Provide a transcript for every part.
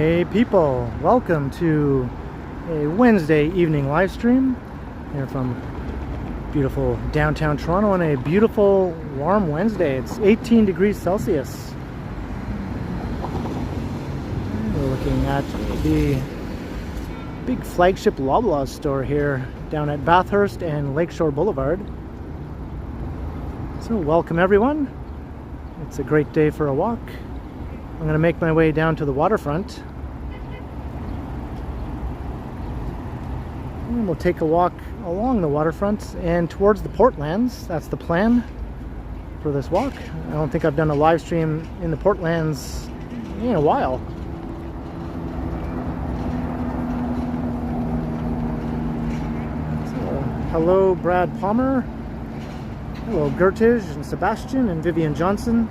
Hey people, welcome to a Wednesday evening live stream here from beautiful downtown Toronto on a beautiful warm Wednesday. It's 18 degrees Celsius. We're looking at the big flagship Loblaws store here down at Bathurst and Lakeshore Boulevard. So welcome everyone. It's a great day for a walk. I'm going to make my way down to the waterfront. And we'll take a walk along the waterfront and towards the Portlands. That's the plan for this walk. I don't think I've done a live stream in the Portlands in a while. So, hello Brad Palmer. Hello Gertij and Sebastian and Vivian Johnson.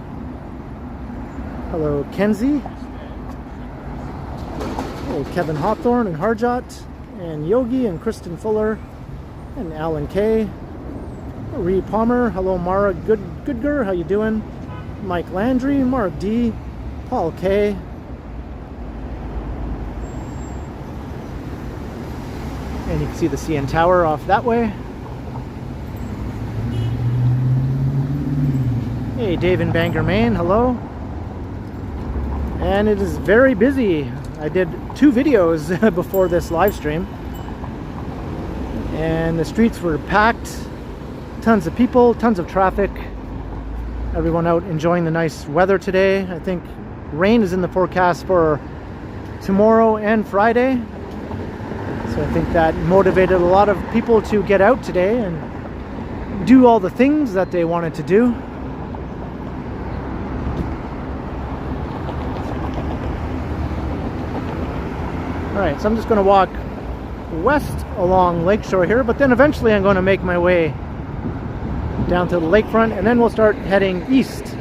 Hello Kenzie. Hello Kevin Hawthorne and Harjot and Yogi and Kristen Fuller and Alan K. Ree Palmer. Hello Mara Goodger. How you doing? Mike Landry, Mark D, Paul K. And you can see the CN Tower off that way. Hey Dave in Bangor, Maine. Hello. And it is very busy. I did 2 videos before this live stream, and the streets were packed. Tons of people, tons of traffic. Everyone out enjoying the nice weather today. I think rain is in the forecast for tomorrow and Friday, so I think that motivated a lot of people to get out today and do all the things that they wanted to do. Alright, so I'm just going to walk west along Lakeshore here, but then eventually I'm going to make my way down to the lakefront, and then we'll start heading east,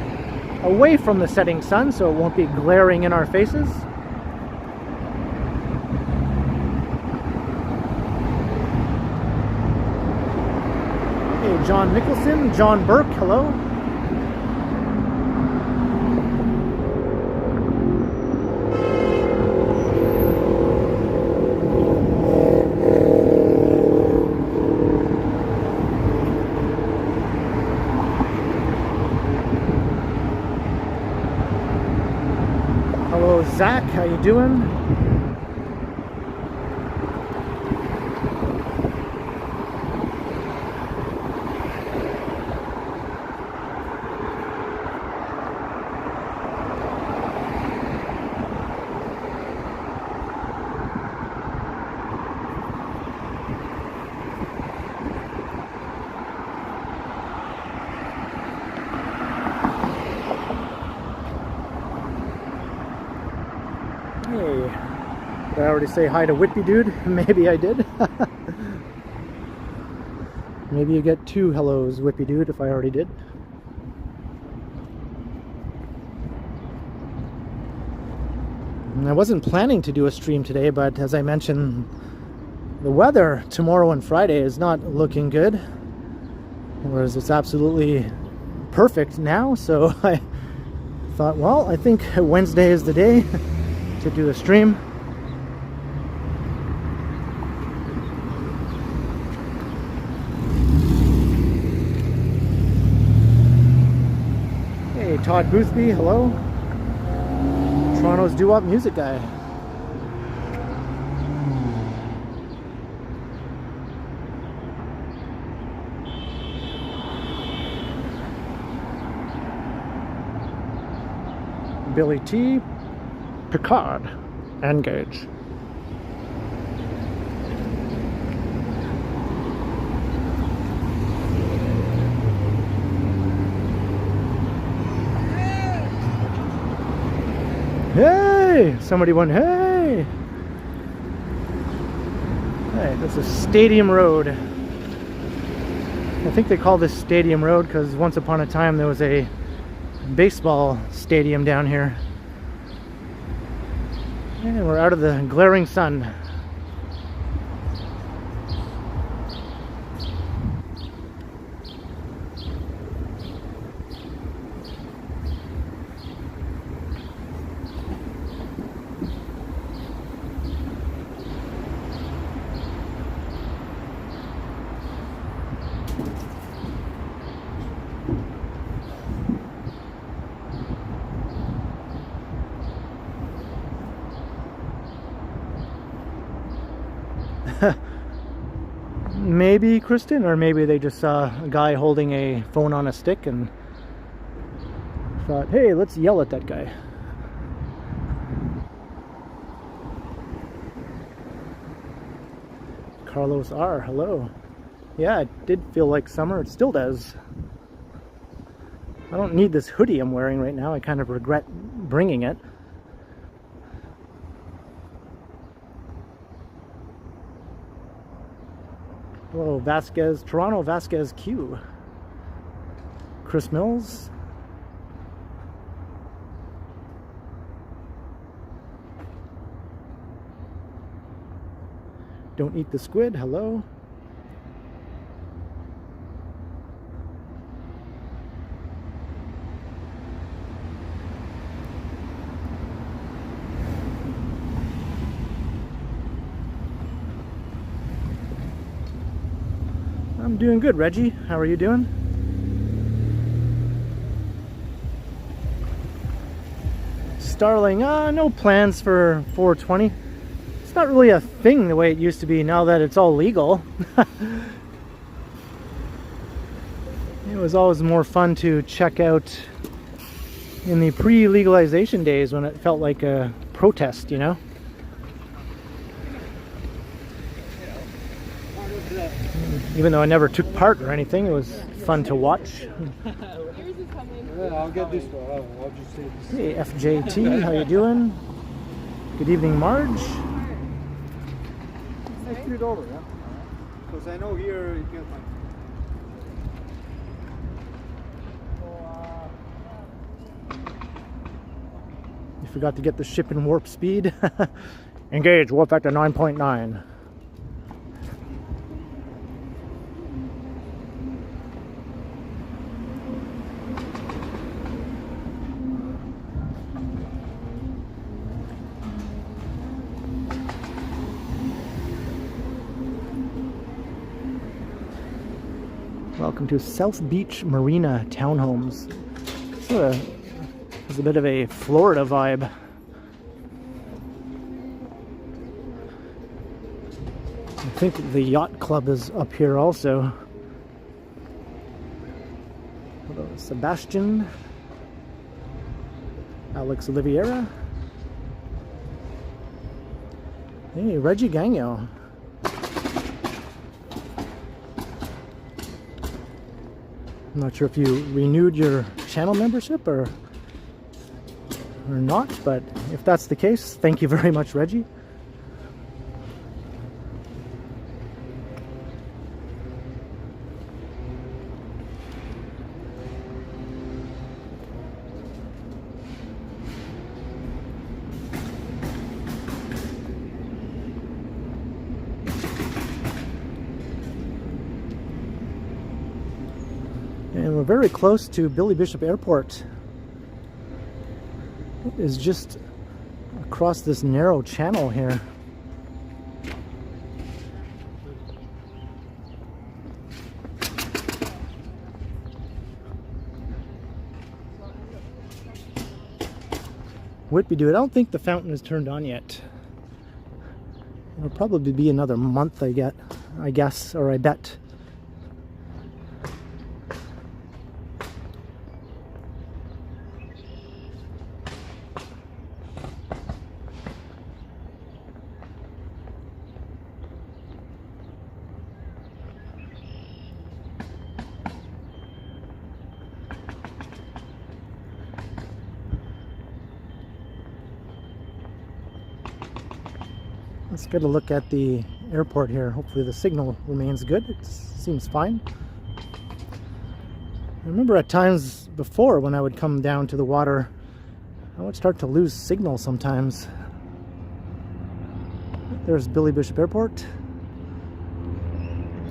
away from the setting sun, so it won't be glaring in our faces. Hey, John Nicholson, John Burke, hello. Zach, how you doing? Hey, did I already say hi to Whitby Dude? Maybe I did. Maybe you get 2 hellos, Whitby Dude, if I already did. And I wasn't planning to do a stream today, but as I mentioned, the weather tomorrow and Friday is not looking good. Whereas it's absolutely perfect now, so I thought, well, I think Wednesday is the day to do a stream. Hey, Todd Boothby, hello. Toronto's doo-wop music guy. Billy T. Picard, engage. Hey! Somebody went, hey! Hey, this is Stadium Road. I think they call this Stadium Road because once upon a time there was a baseball stadium down here. And we're out of the glaring sun. Maybe Kristen, or maybe they just saw a guy holding a phone on a stick and thought, hey, let's yell at that guy. Carlos R, hello. Yeah, it did feel like summer. It still does. I don't need this hoodie I'm wearing right now. I kind of regret bringing it. Hello, Vasquez, Toronto Vasquez Q. Chris Mills. Don't eat the squid, hello. I'm doing good, Reggie. How are you doing? Starling, no plans for 420. It's not really a thing the way it used to be now that it's all legal. It was always more fun to check out in the pre-legalization days when it felt like a protest, you know? Even though I never took part or anything, it was fun to watch. Yeah, I'll get this one. I'll just say this. Hey, FJT, how you doing? Good evening, Marge. Let's put it over, yeah? Because I know here you can't find. You forgot to get the ship in warp speed. Engage, warp factor 9.9. Welcome to South Beach Marina Townhomes. Sort of has a bit of a Florida vibe. I think the yacht club is up here also. Hello, Sebastian, Alex Oliveira. Hey, Reggie Gagno. I'm not sure if you renewed your channel membership or not, but if that's the case, thank you very much, Reggie. And we're very close to Billy Bishop Airport. It is just across this narrow channel here. Whitby Dude, I don't think the fountain is turned on yet. It'll probably be another month, I guess, or I bet. Let's get a look at the airport here. Hopefully the signal remains good. It seems fine. I remember at times before when I would come down to the water, I would start to lose signal sometimes. There's Billy Bishop Airport.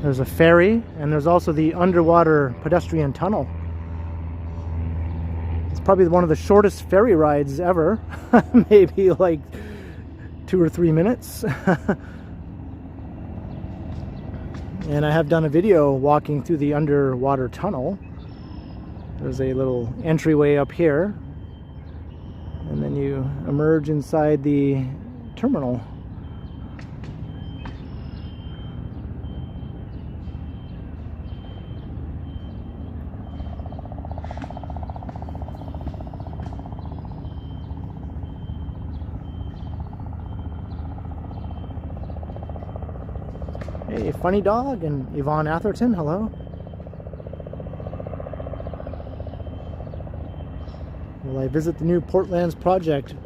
There's a ferry, and there's also the underwater pedestrian tunnel. It's probably one of the shortest ferry rides ever. Maybe like 2 or 3 minutes. And I have done a video walking through the underwater tunnel. There's a little entryway up here, and then you emerge inside the terminal. Hey, Funny Dog and Yvonne Atherton, hello. Will I visit the new Portlands project?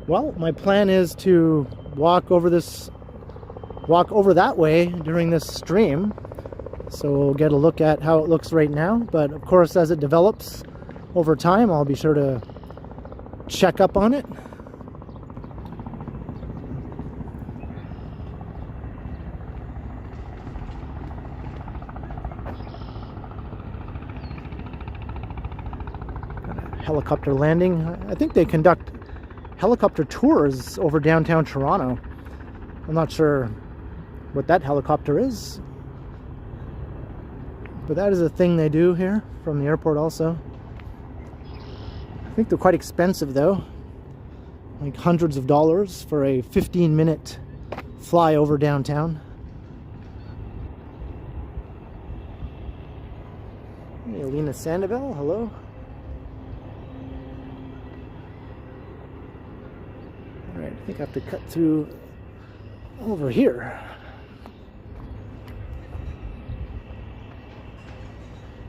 Well, my plan is to walk over that way during this stream. So we'll get a look at how it looks right now. But of course, as it develops over time, I'll be sure to check up on it. Helicopter landing. I think they conduct helicopter tours over downtown Toronto. I'm not sure what that helicopter is, but that is a thing they do here from the airport also. I think they're quite expensive though, like hundreds of dollars for a 15-minute fly over downtown. Hey, Alina Sandoval, hello. Alright, I think I have to cut through over here.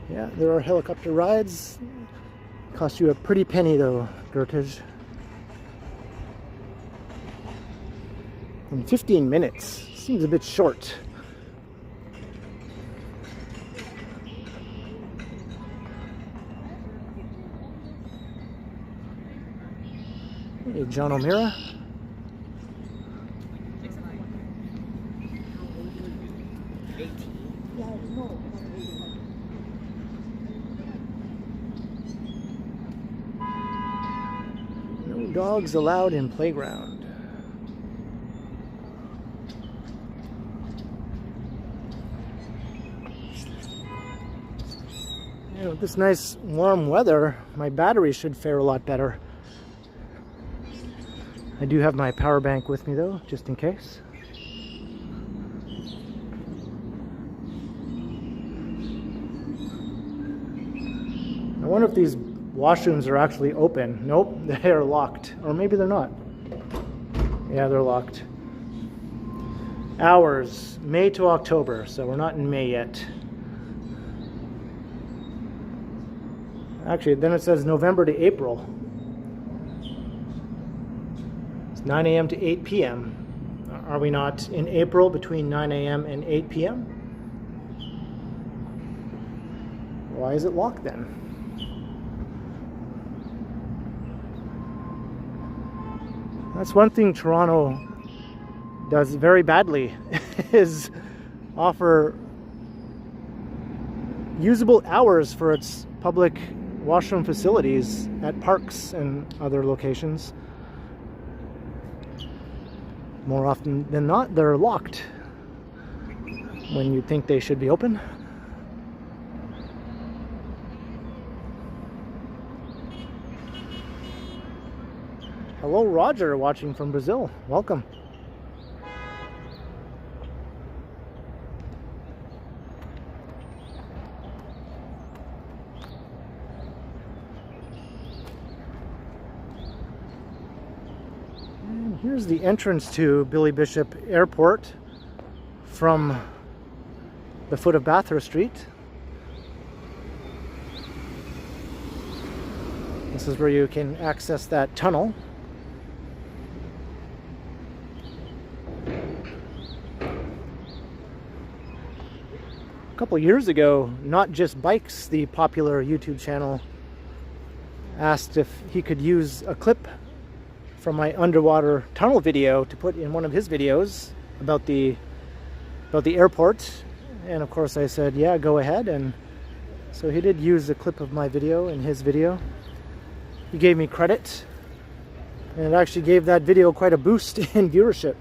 Yeah, there are helicopter rides. Cost you a pretty penny though, Gertage. In 15 minutes. Seems a bit short. Hey, John O'Meara. No dogs allowed in playground. You know, with this nice warm weather, my battery should fare a lot better. I do have my power bank with me though, just in case. I wonder if these washrooms are actually open. Nope, they are locked. Or maybe they're not. Yeah, they're locked. Hours, May to October, so we're not in May yet. Actually, then it says November to April. It's 9 a.m. to 8 p.m. Are we not in April between 9 a.m. and 8 p.m.? Why is it locked then? That's one thing Toronto does very badly is offer usable hours for its public washroom facilities at parks and other locations. More often than not, they're locked when you think they should be open. Hello, Roger, watching from Brazil. Welcome. And here's the entrance to Billy Bishop Airport from the foot of Bathurst Street. This is where you can access that tunnel. A couple years ago, Not Just Bikes, the popular YouTube channel, asked if he could use a clip from my underwater tunnel video to put in one of his videos about the airport, and of course I said, yeah, go ahead. And so he did use a clip of my video in his video. He gave me credit, and it actually gave that video quite a boost in viewership.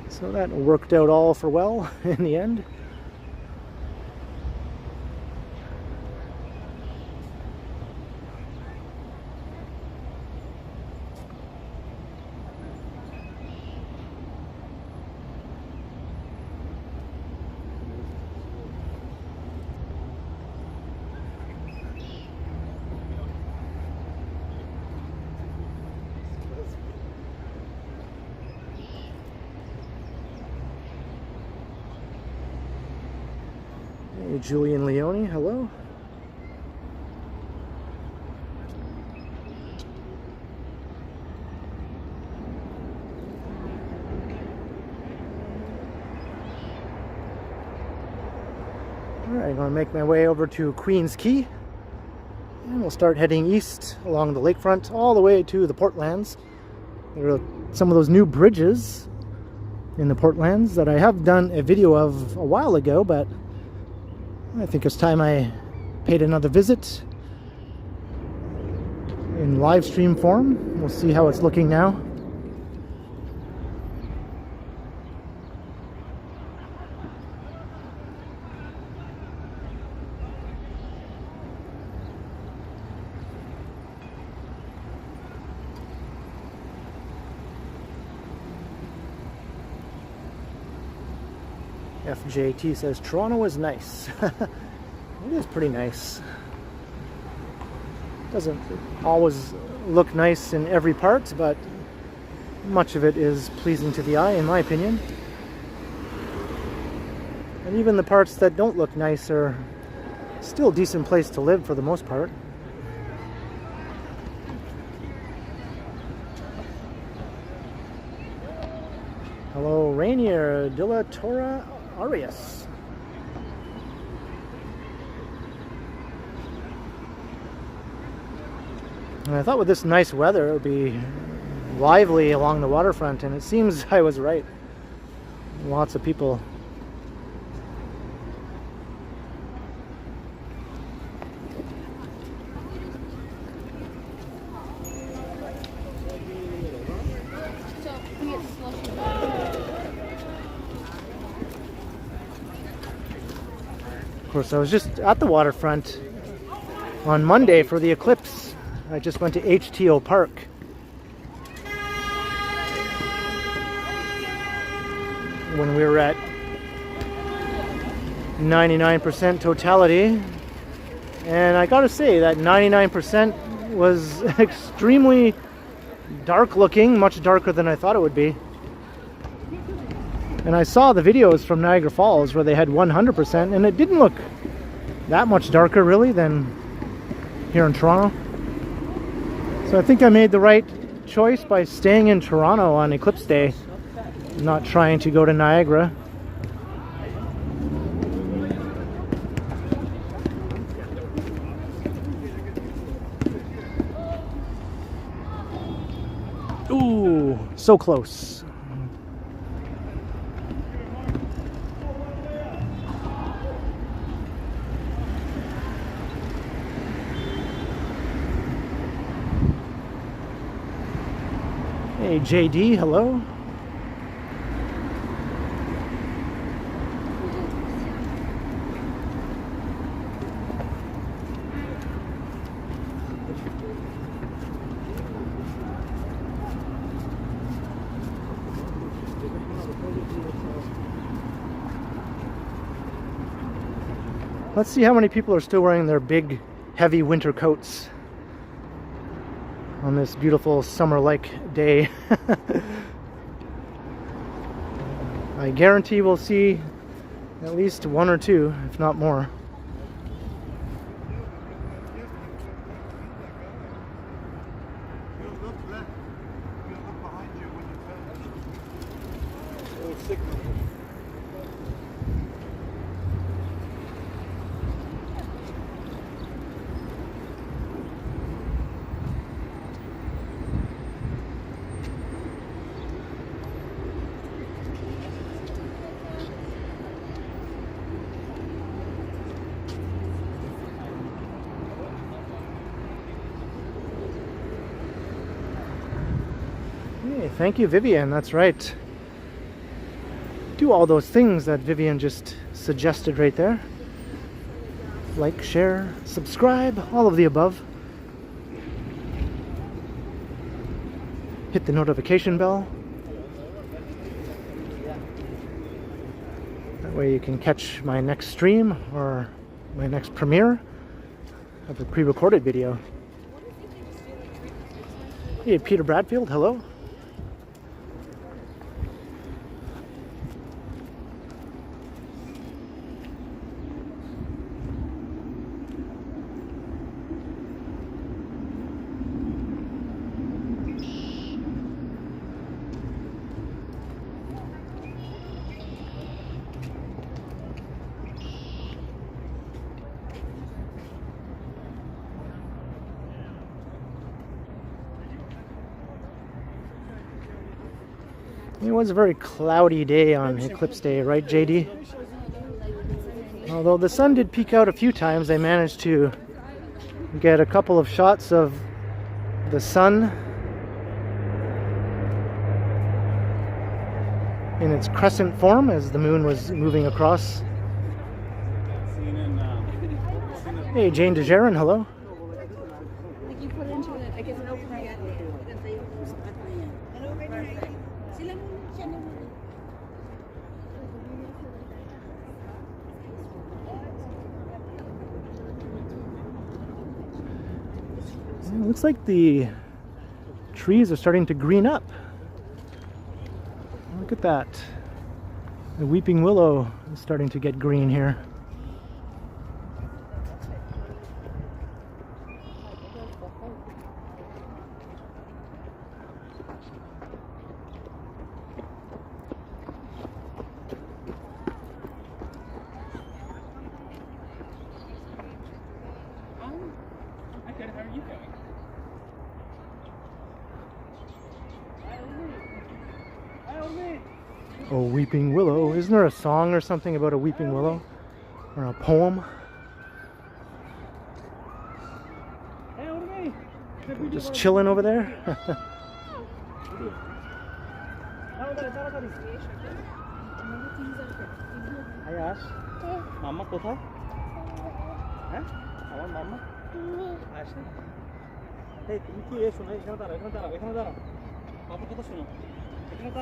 So that worked out all for well in the end. Hey, Julian Leone, hello. Alright, I'm going to make my way over to Queens Quay. And we'll start heading east along the lakefront all the way to the Portlands. There are some of those new bridges in the Portlands that I have done a video of a while ago, but I think it's time I paid another visit in live stream form. We'll see how it's looking now. FJT says Toronto is nice. It is pretty nice. Doesn't always look nice in every part, but much of it is pleasing to the eye, in my opinion. And even the parts that don't look nice are still a decent place to live for the most part. Hello, Rainier de la Torre Arias. And I thought with this nice weather it would be lively along the waterfront, and it seems I was right. Lots of people. Of course, I was just at the waterfront on Monday for the eclipse. I just went to HTO Park. When we were at 99% totality. And I gotta say that 99% was extremely dark looking, much darker than I thought it would be. And I saw the videos from Niagara Falls where they had 100%, and it didn't look that much darker really than here in Toronto. So I think I made the right choice by staying in Toronto on Eclipse Day, not trying to go to Niagara. Ooh, so close. Hey JD, hello. Let's see how many people are still wearing their big, heavy winter coats on this beautiful summer-like day. I guarantee we'll see at least one or two, if not more. Hey, thank you, Vivian. That's right. Do all those things that Vivian just suggested right there. Like, share, subscribe, all of the above. Hit the notification bell. That way you can catch my next stream or my next premiere of a pre-recorded video. Hey, Peter Bradfield, hello. It was a very cloudy day on Eclipse Day, right, JD? Although the sun did peek out a few times, I managed to get a couple of shots of the sun in its crescent form as the moon was moving across. Hey, Jane DeJaren, hello. It looks like the trees are starting to green up. Look at that. The weeping willow is starting to get green here. Oh, weeping willow. Isn't there a song or something about a weeping willow? Or a poem? Just chilling over there? Mama কোথায়? হ্যাঁ? আমার মাম্মা? আসে? এই তুমি কি এসো না এখানে দাঁড়াও। বাবার কথা শোনো।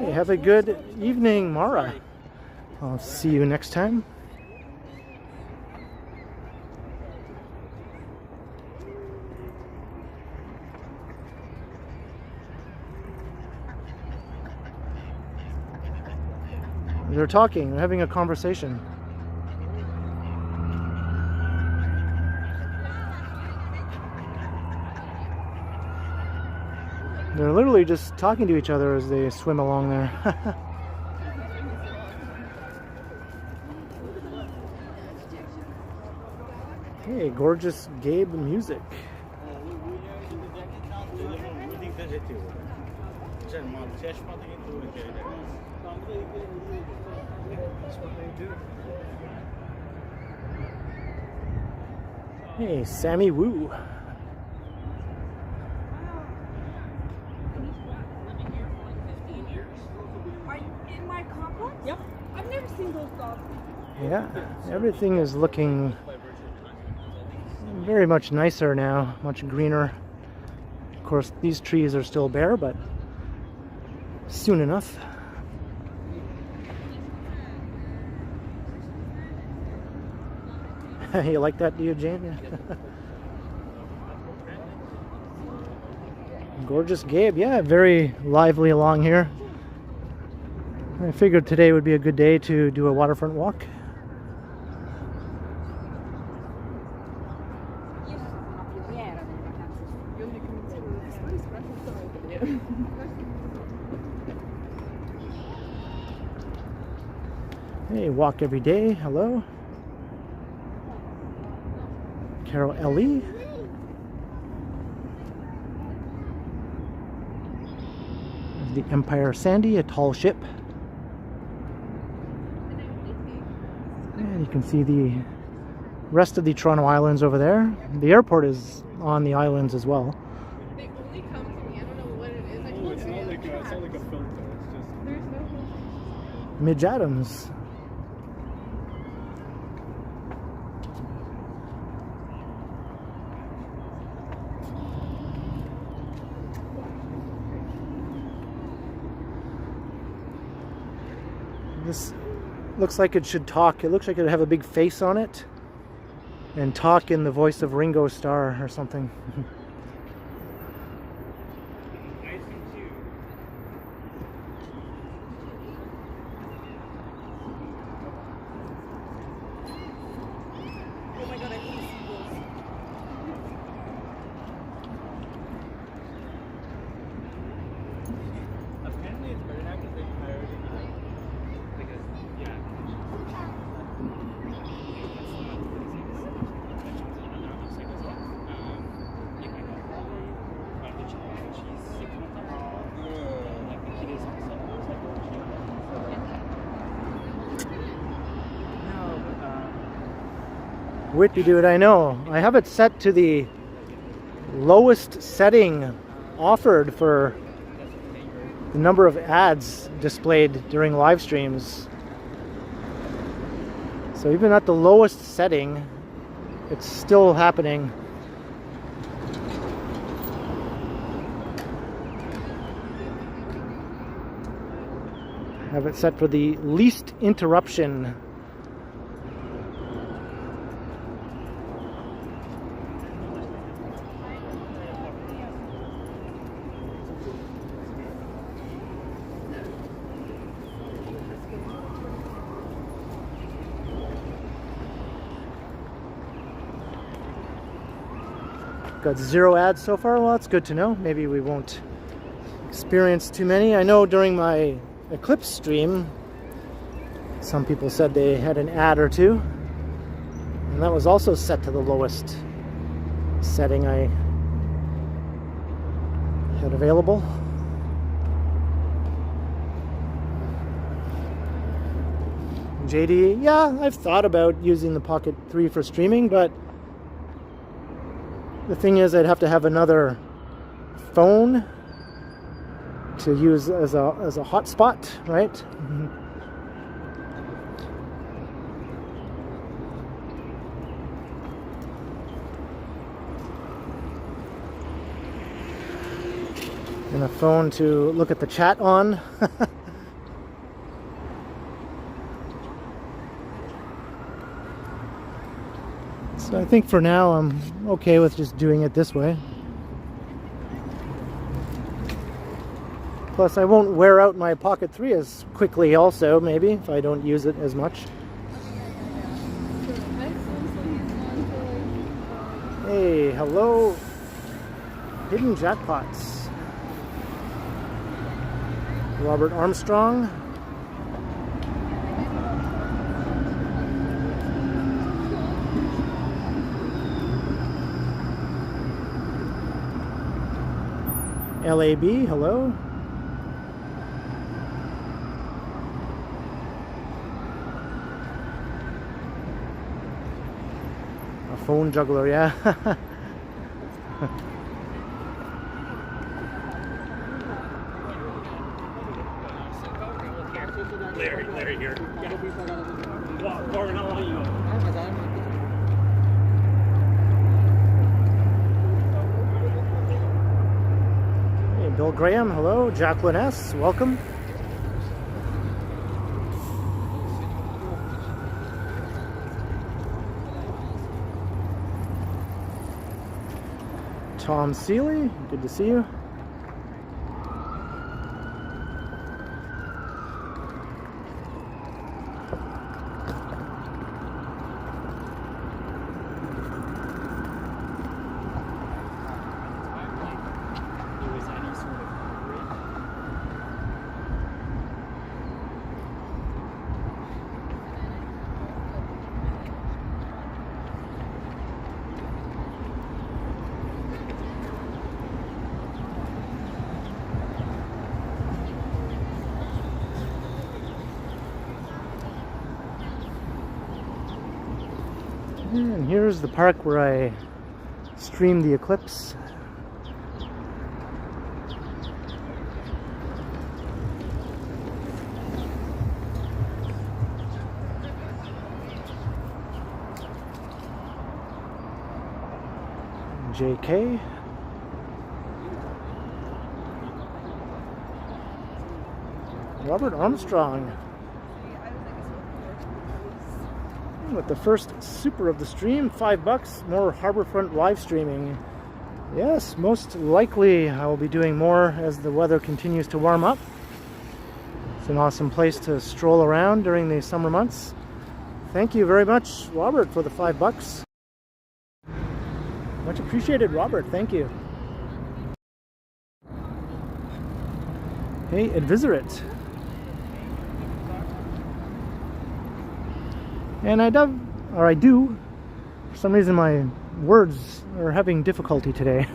Hey, have a good evening, Mara. I'll see you next time. They're talking, they're having a conversation. They're literally just talking to each other as they swim along there. Hey, gorgeous Gabe music. Hey, Sammy Woo. Yep. I've never seen those dogs. Yeah, everything is looking very much nicer now, much greener. Of course, these trees are still bare, but soon enough. You like that, do you, Jane? Gorgeous Gabe, yeah, very lively along here. I figured today would be a good day to do a waterfront walk. Hey, walk every day. Hello. Carol Ellie. The Empire Sandy, a tall ship. And you can see the rest of the Toronto Islands over there. The airport is on the islands as well. They only come to me. I don't know what it is. It's not like a filter. It's just there's no. Midge Adams. This looks like it should talk. It looks like it would have a big face on it and talk in the voice of Ringo Starr or something. Whippy dude, I know. I have it set to the lowest setting offered for the number of ads displayed during live streams. So even at the lowest setting, it's still happening. Have it set for the least interruption. Got 0 ads so far. Well, that's good to know. Maybe we won't experience too many. I know during my Eclipse stream, some people said they had an ad or two, and that was also set to the lowest setting I had available. JD, yeah, I've thought about using the Pocket 3 for streaming, but the thing is I'd have to have another phone to use as a hotspot, right? And a phone to look at the chat on. So I think for now I'm okay with just doing it this way. Plus I won't wear out my Pocket 3 as quickly also, maybe, if I don't use it as much. Hey, hello. Hidden Jackpots. Robert Armstrong. LAB, hello. A phone juggler, yeah. Larry here. Hey, Bill Graham, hello. Jacqueline S, welcome. Tom Seeley, good to see you. And here's the park where I streamed the eclipse. JK. Robert Armstrong. With the first super of the stream, $5, more Harborfront live streaming. Yes, most likely I will be doing more as the weather continues to warm up. It's an awesome place to stroll around during the summer months. Thank you very much, Robert, for the $5. Much appreciated, Robert. Thank you. Hey, Advisorit. And I do, for some reason my words are having difficulty today.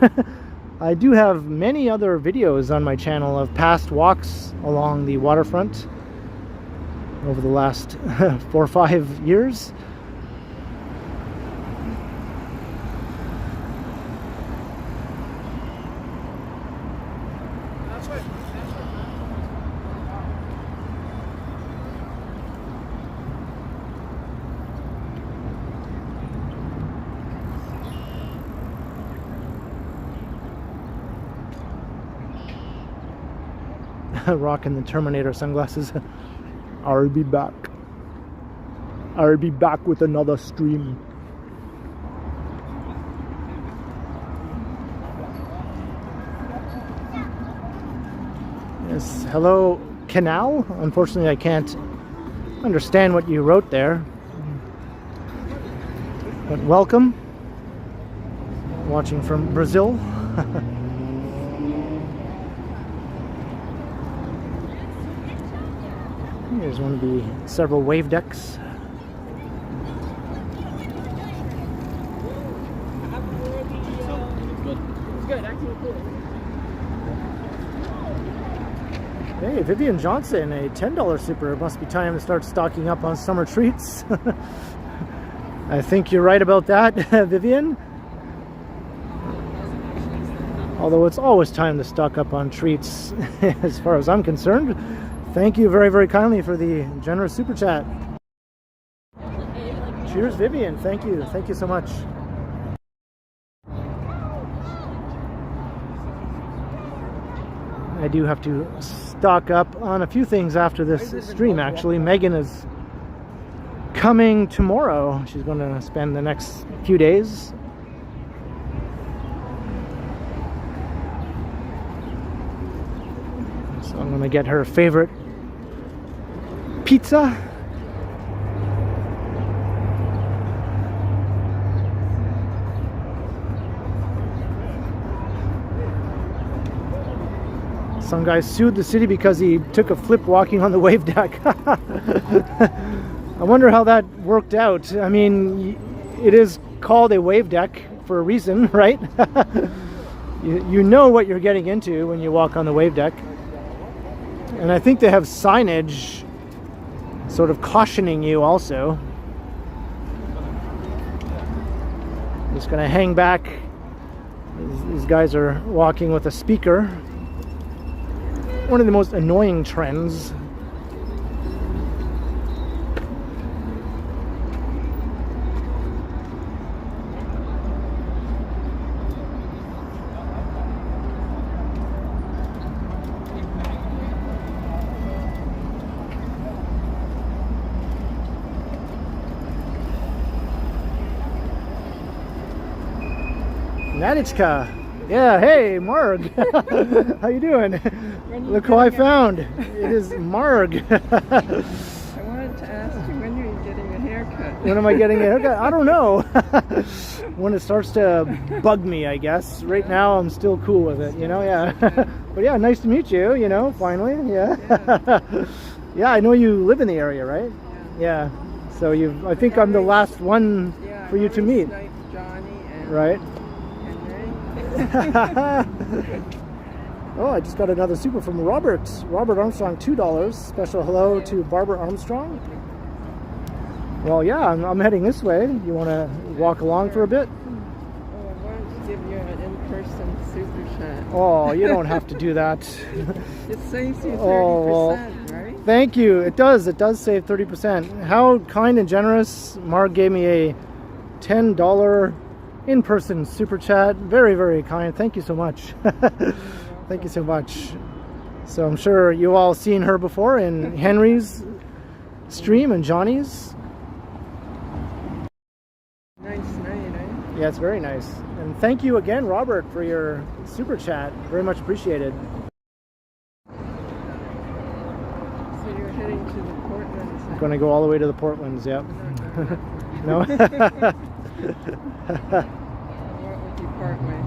I do have many other videos on my channel of past walks along the waterfront over the last 4 or 5 years. Rocking the Terminator sunglasses. I'll be back. I'll be back with another stream. Yes, hello, Canal. Unfortunately, I can't understand what you wrote there. But welcome. Watching from Brazil. Here's one of the several wave decks. It's good, actually cool. Hey, Vivian Johnson, a $10 super. It must be time to start stocking up on summer treats. I think you're right about that, Vivian. Although it's always time to stock up on treats, as far as I'm concerned. Thank you very, very kindly for the generous super chat. Cheers, Vivian. Thank you. Thank you so much. I do have to stock up on a few things after this stream, actually. Megan is coming tomorrow. She's going to spend the next few days. So I'm going to get her favorite pizza. Some guy sued the city because he took a flip walking on the wave deck. I wonder how that worked out. I mean, it is called a wave deck for a reason, right? You know what you're getting into when you walk on the wave deck. And I think they have signage sort of cautioning you also. I'm just going to hang back. These guys are walking with a speaker. One of the most annoying trends. Nadichka. Yeah, hey, Marg. How you doing? Look who I found. It is Marg. I wanted to ask you, when are you getting a haircut? When am I getting a haircut? I don't know. When it starts to bug me, I guess. Right now, I'm still cool with it, you know, yeah. But yeah, nice to meet you, you know, finally, yeah. Yeah, I know you live in the area, right? Yeah. So I think I'm the last one for you to meet. Johnny and right? Henry. Oh, I just got another super from Robert. Robert Armstrong, $2. Special hello to Barbara Armstrong. Well, yeah, I'm heading this way. You want to walk along for a bit? Oh, I wanted to give you an in-person super chat. Oh, you don't have to do that. It saves you 30%, well, right? Thank you. It does save 30%. How kind and generous. Mark gave me a $10 in-person super chat. Very, very kind. Thank you so much. Thank you so much. So I'm sure you all seen her before in Henry's stream and Johnny's. Nice night, eh? Yeah, it's very nice. And thank you again, Robert, for your super chat. Very much appreciated. So you're heading to the Portlands. I'm going to go all the way to the Portlands, yep. No? What would you part with?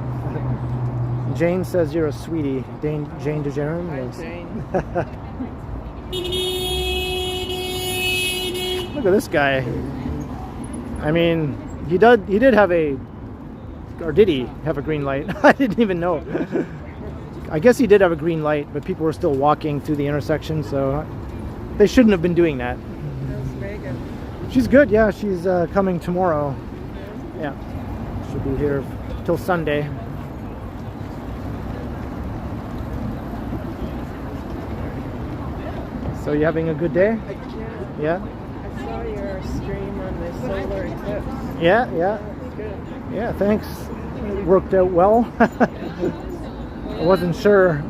Jane says you're a sweetie. Jane DeJeron. Hi, Yes. Jane. Look at this guy. I mean, he did have a, or did he have a green light? I didn't even know. I guess he did have a green light, but people were still walking through the intersection, so they shouldn't have been doing that. How's Megan? She's good, yeah. She's coming tomorrow. Yeah, she'll be here till Sunday. So you having a good day? Yeah? I saw your stream on the solar eclipse. Yeah. It's good. Yeah, thanks. It worked out well. I wasn't sure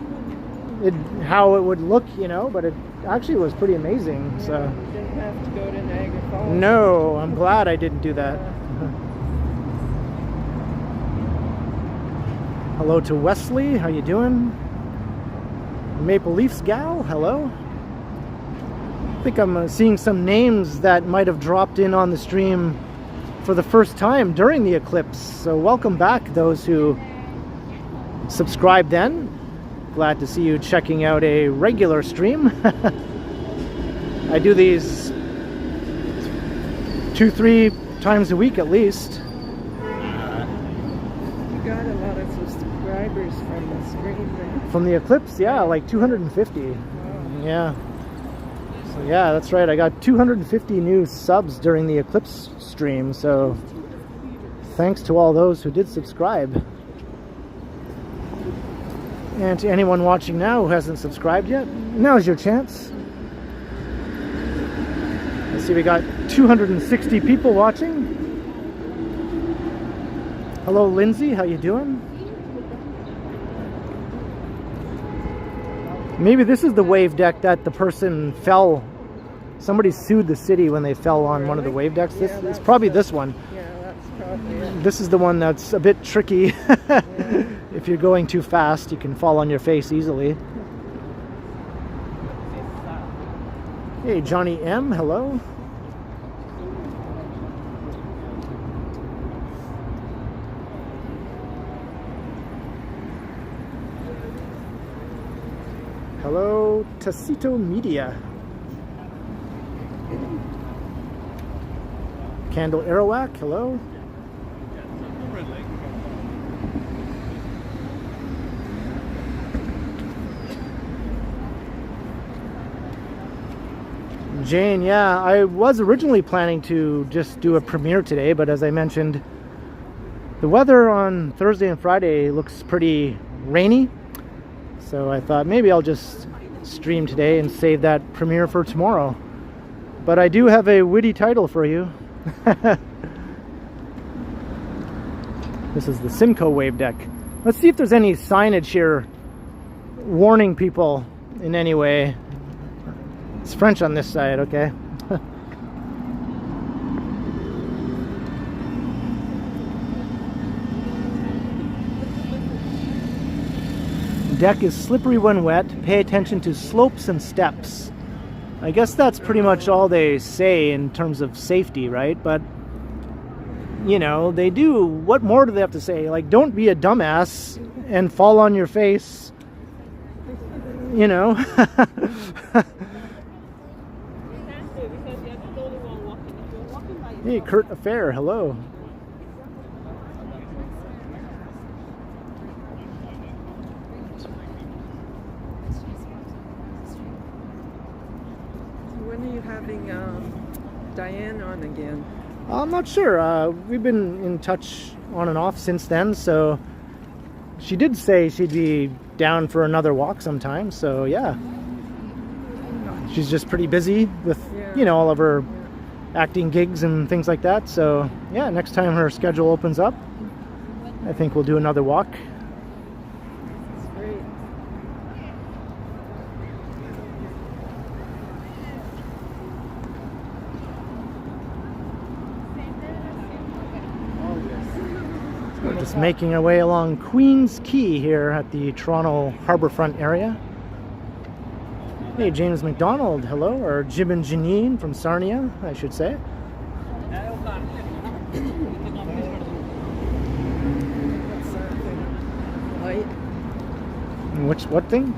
how it would look, you know, but it actually was pretty amazing. Yeah, So you didn't have to go to Niagara Falls. no, I'm glad I didn't do that. Hello to Wesley, how you doing? Maple Leafs gal, hello. I think I'm seeing some names that might have dropped in on the stream for the first time during the eclipse. So welcome back, those who subscribed then. Glad to see you checking out a regular stream. I do these 2-3 times a week at least. You got a lot of subscribers from the stream then. From the eclipse, yeah, like 250. Wow. Yeah. So yeah, that's right. I got 250 new subs during the eclipse stream. So thanks to all those who did subscribe. And to anyone watching now who hasn't subscribed yet, now's your chance. Let's see, we got 260 people watching. Hello, Lindsay, how you doing? Maybe this is the wave deck that the person fell. Somebody sued the city when they fell on one of the wave decks. This it's probably this one. Yeah, that's probably it. This is the one that's a bit tricky. If you're going too fast, you can fall on your face easily. Hey, Johnny M, hello. Hello, Tacito Media. Candle Arawak, hello. Jane, yeah, I was originally planning to just do a premiere today, but as I mentioned, the weather on Thursday and Friday looks pretty rainy. So I thought maybe I'll just stream today and save that premiere for tomorrow. But I do have a witty title for you. This is the Simcoe wave deck. Let's see if there's any signage here warning people in any way. It's French on this side, okay? Deck is slippery when wet. Pay attention to slopes and steps. I guess that's pretty much all they say in terms of safety, right? But, you know, they do. What more do they have to say? Like, don't be a dumbass and fall on your face. You know? Hey, Kurt Affair, hello. When are you having Diane on again? I'm not sure. We've been in touch on and off since then, so she did say she'd be down for another walk sometime, so yeah. She's just pretty busy with, you know, all of her acting gigs and things like that, so yeah, next time her schedule opens up, I think we'll do another walk. That's great. We're just making our way along Queen's Quay here at the Toronto Harbourfront area. Hey, James McDonald, hello, or Jim and Janine from Sarnia, I should say. Light. What thing?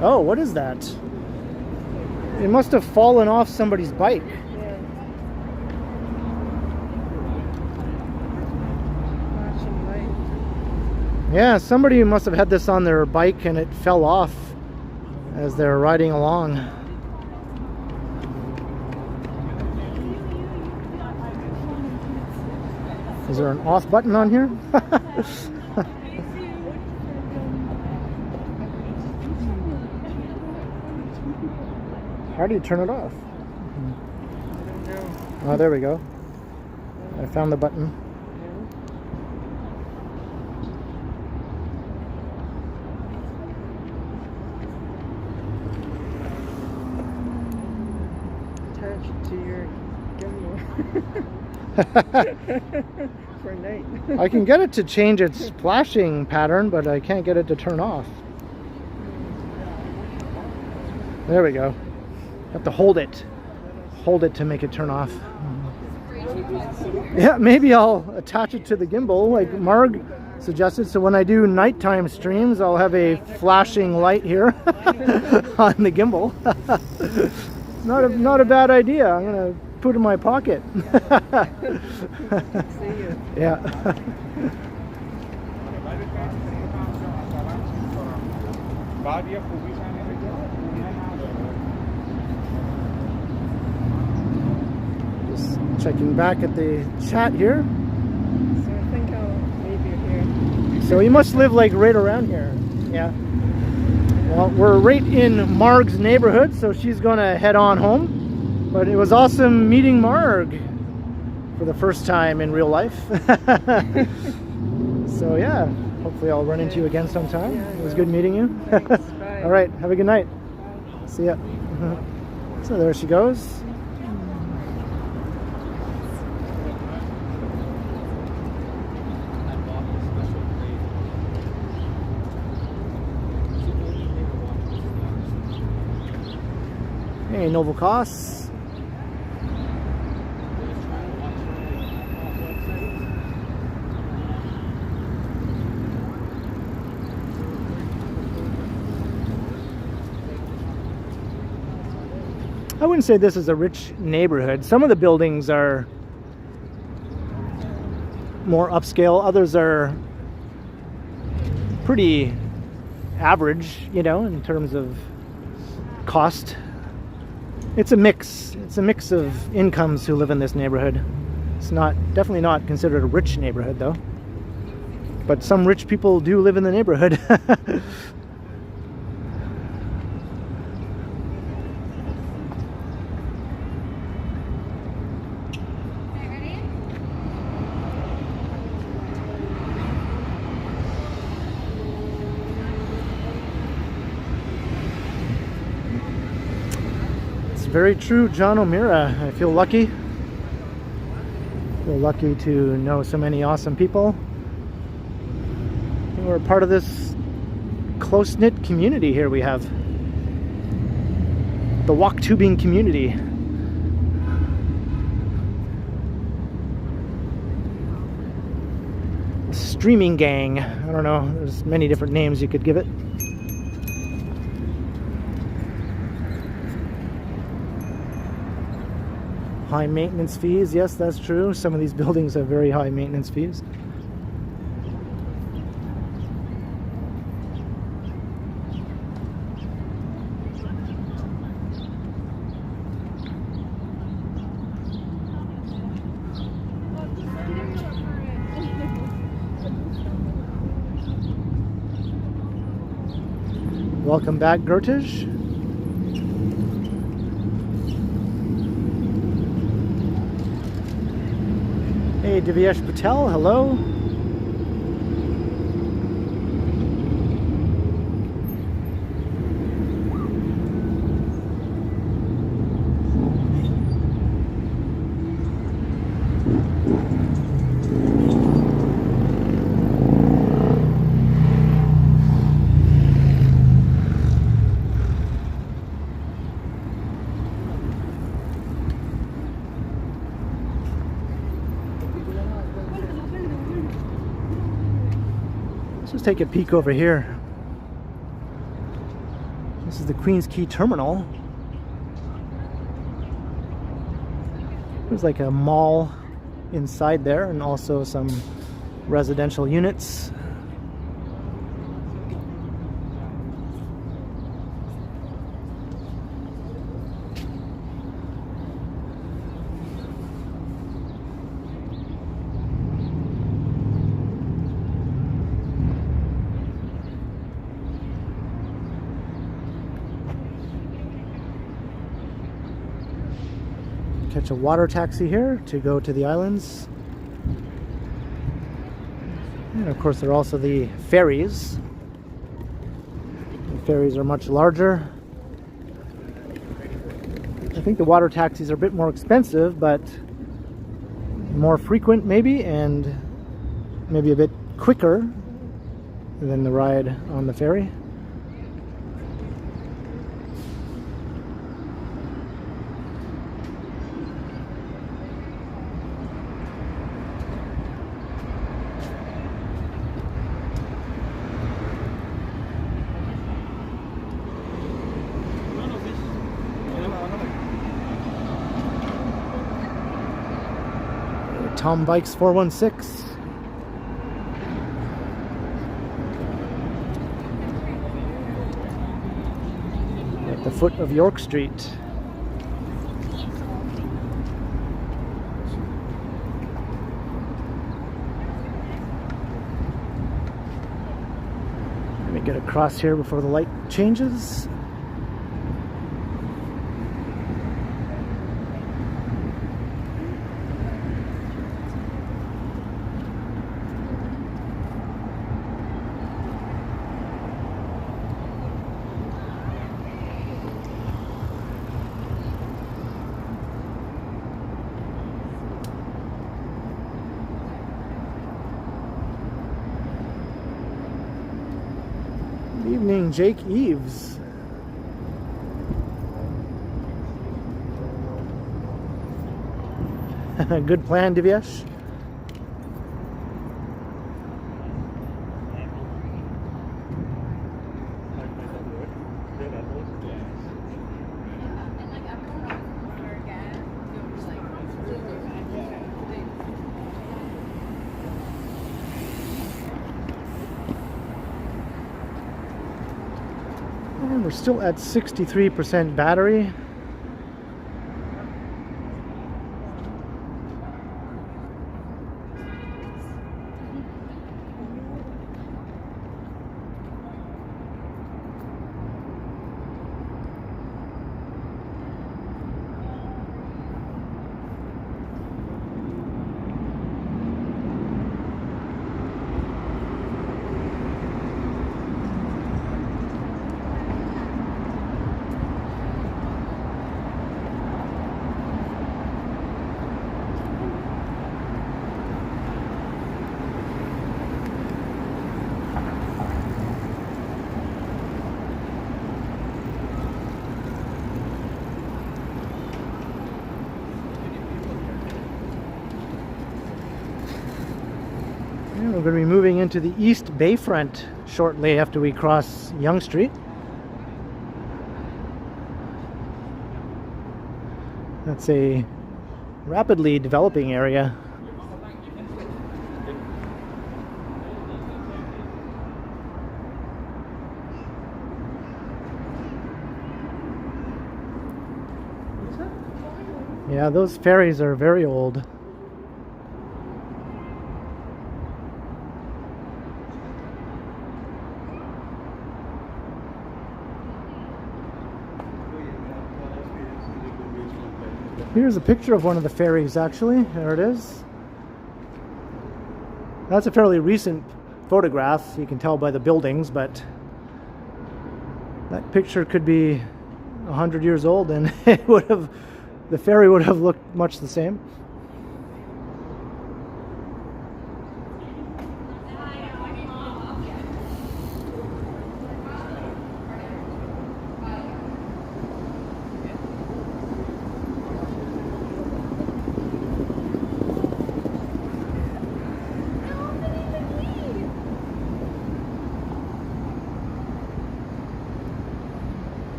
Oh, what is that? It must have fallen off somebody's bike. Yeah. Flashing light. Yeah, somebody must have had this on their bike and it fell off as they're riding along. Is there an off button on here? How do you turn it off? I don't know. Oh, there we go. I found the button. to your gimbal for night. I can get it to change its flashing pattern, but I can't get it to turn off. There we go. Have to hold it. Hold it to make it turn off. Yeah, maybe I'll attach it to the gimbal like Marg suggested, so when I do nighttime streams I'll have a flashing light here on the gimbal. Not a bad idea. I'm gonna put it in my pocket. Yeah. Just checking back at the chat here. So I think I'll leave you here. So you must live like right around here. Yeah. Well, we're right in Marg's neighborhood, so she's gonna head on home. But it was awesome meeting Marg for the first time in real life. So yeah, hopefully I'll run into you again sometime. It was good meeting you. All right, have a good night. See ya. So there she goes. Hey, Noble Costs. I wouldn't say this is a rich neighborhood. Some of the buildings are more upscale, others are pretty average, you know, in terms of cost. It's a mix. It's a mix of incomes who live in this neighborhood. It's definitely not considered a rich neighborhood though. But some rich people do live in the neighborhood. Very true, John O'Meara. I feel lucky. To know so many awesome people. And we're part of this close-knit community here we have. The walk tubing community. Streaming gang. I don't know, there's many different names you could give it. High maintenance fees, yes, that's true. Some of these buildings have very high maintenance fees. Welcome back, Gertish. Hey, Divyesh Patel, hello. Let's take a peek over here. This is the Queens Quay Terminal. There's like a mall inside there and also some residential units. Catch a water taxi here to go to the islands. And of course there are also the ferries. The ferries are much larger. I think the water taxis are a bit more expensive, but more frequent maybe, and maybe a bit quicker than the ride on the ferry. Tom Bikes 416. At the foot of York Street. Let me get across here before the light changes. Evening, Jake Eves. Good plan, Divyesh. We're still at 63% battery. We're going to be moving into the East Bayfront shortly after we cross Yonge Street. That's a rapidly developing area. Yeah, those ferries are very old. Here's a picture of one of the ferries, actually. There it is. That's a fairly recent photograph. You can tell by the buildings, but that picture could be 100 years old and it would have, the ferry would have looked much the same.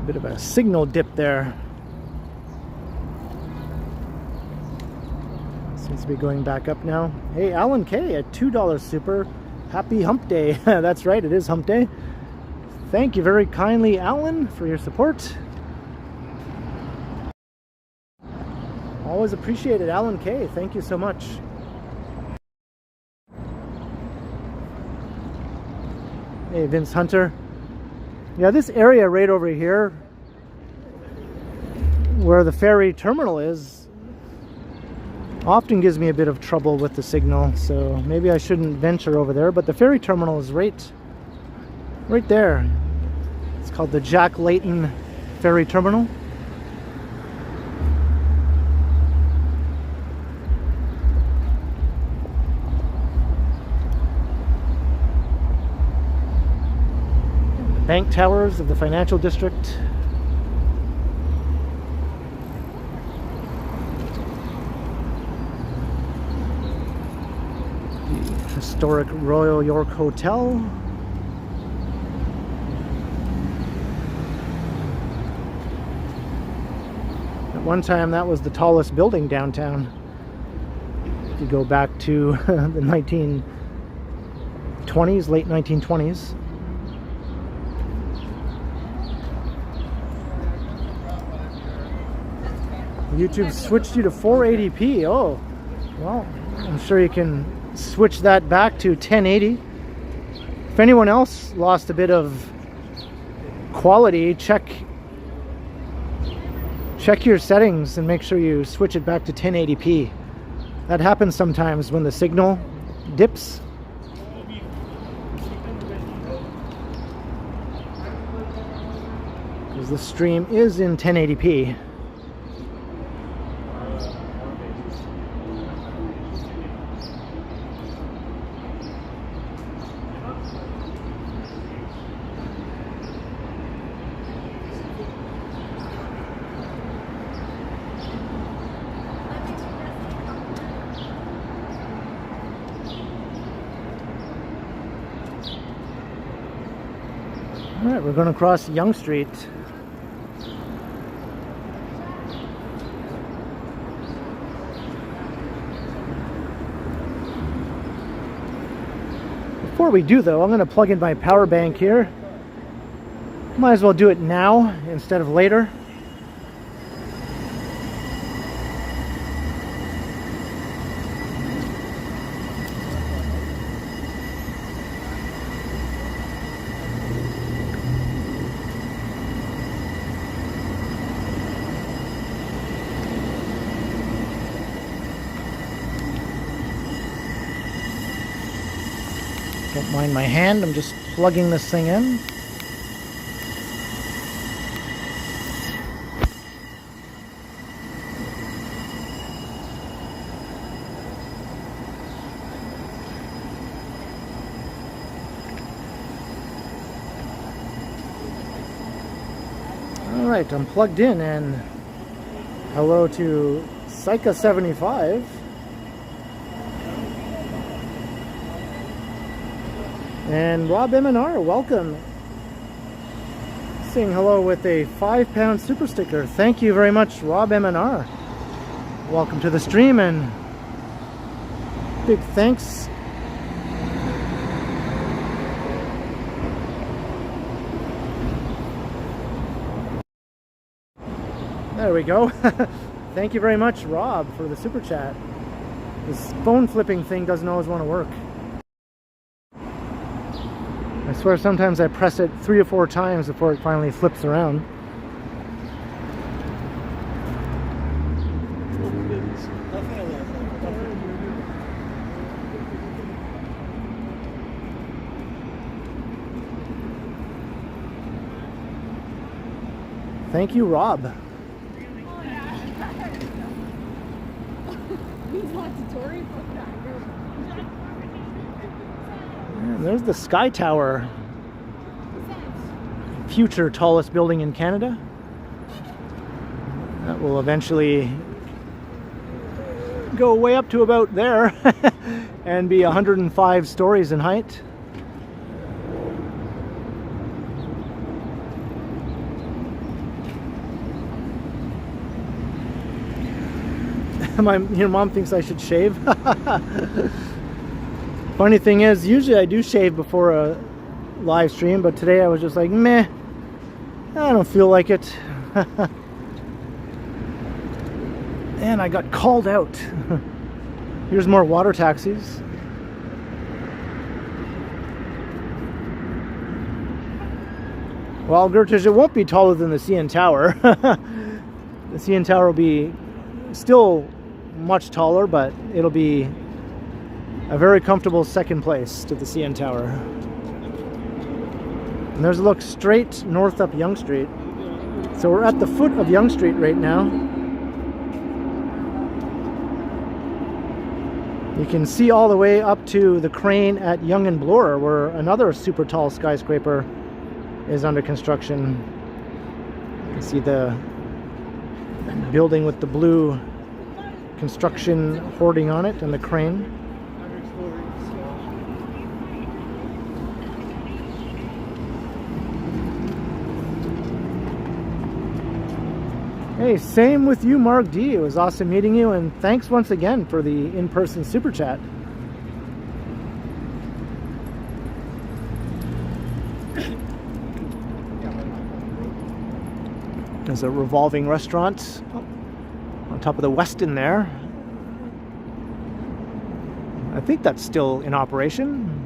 Bit of a signal dip there. Seems to be going back up now. Hey, Alan K at $2 super. Happy hump day. That's right, it is hump day. Thank you very kindly, Alan, for your support. Always appreciated, Alan K. Thank you so much. Hey, Vince Hunter. Yeah, this area right over here, where the ferry terminal is, often gives me a bit of trouble with the signal, so maybe I shouldn't venture over there, but the ferry terminal is right right there. It's called the Jack Layton Ferry Terminal. Bank towers of the financial district. The historic Royal York Hotel. At one time that was the tallest building downtown. If you go back to the 1920s, late 1920s. YouTube switched you to 480p. Oh, well, I'm sure you can switch that back to 1080. If anyone else lost a bit of quality, check your settings and make sure you switch it back to 1080p. That happens sometimes when the signal dips. Because the stream is in 1080p. All right, we're going to cross Yonge Street. Before we do though, I'm going to plug in my power bank here. Might as well do it now instead of later. Don't mind my hand, I'm just plugging this thing in. Alright, I'm plugged in, and hello to Psycha75. And Rob M&R, welcome. Saying hello with a £5 super sticker. Thank you very much, Rob M&R. Welcome to the stream, and big thanks. There we go. Thank you very much, Rob, for the super chat. This phone flipping thing doesn't always want to work. I swear sometimes I press it 3 or 4 times before it finally flips around. Thank you, Rob. And there's the Sky Tower, future tallest building in Canada. That will eventually go way up to about there and be 105 stories in height. Your mom thinks I should shave. Funny thing is, usually I do shave before a live stream, but today I was just like, meh, I don't feel like it. And I got called out. Here's more water taxis. Well, Gertish, it won't be taller than the CN Tower. The CN Tower will be still much taller, but it'll be a very comfortable second place to the CN Tower. And there's a look straight north up Yonge Street. So we're at the foot of Yonge Street right now. You can see all the way up to the crane at Yonge and Bloor, where another super tall skyscraper is under construction. You can see the building with the blue construction hoarding on it and the crane. Hey, same with you, Mark D. It was awesome meeting you, and thanks once again for the in-person super chat. There's a revolving restaurant on top of the Westin there. I think that's still in operation.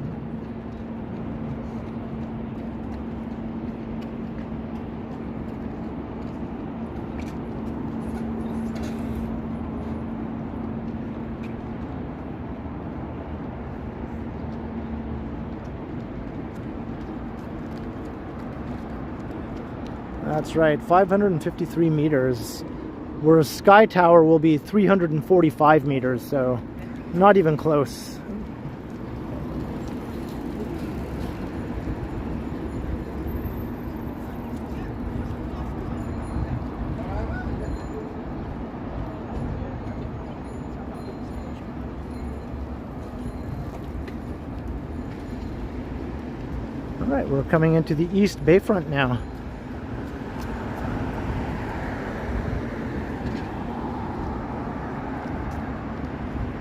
That's right, 553 meters, whereas Sky Tower will be 345 meters, so not even close. All right, we're coming into the East Bayfront now.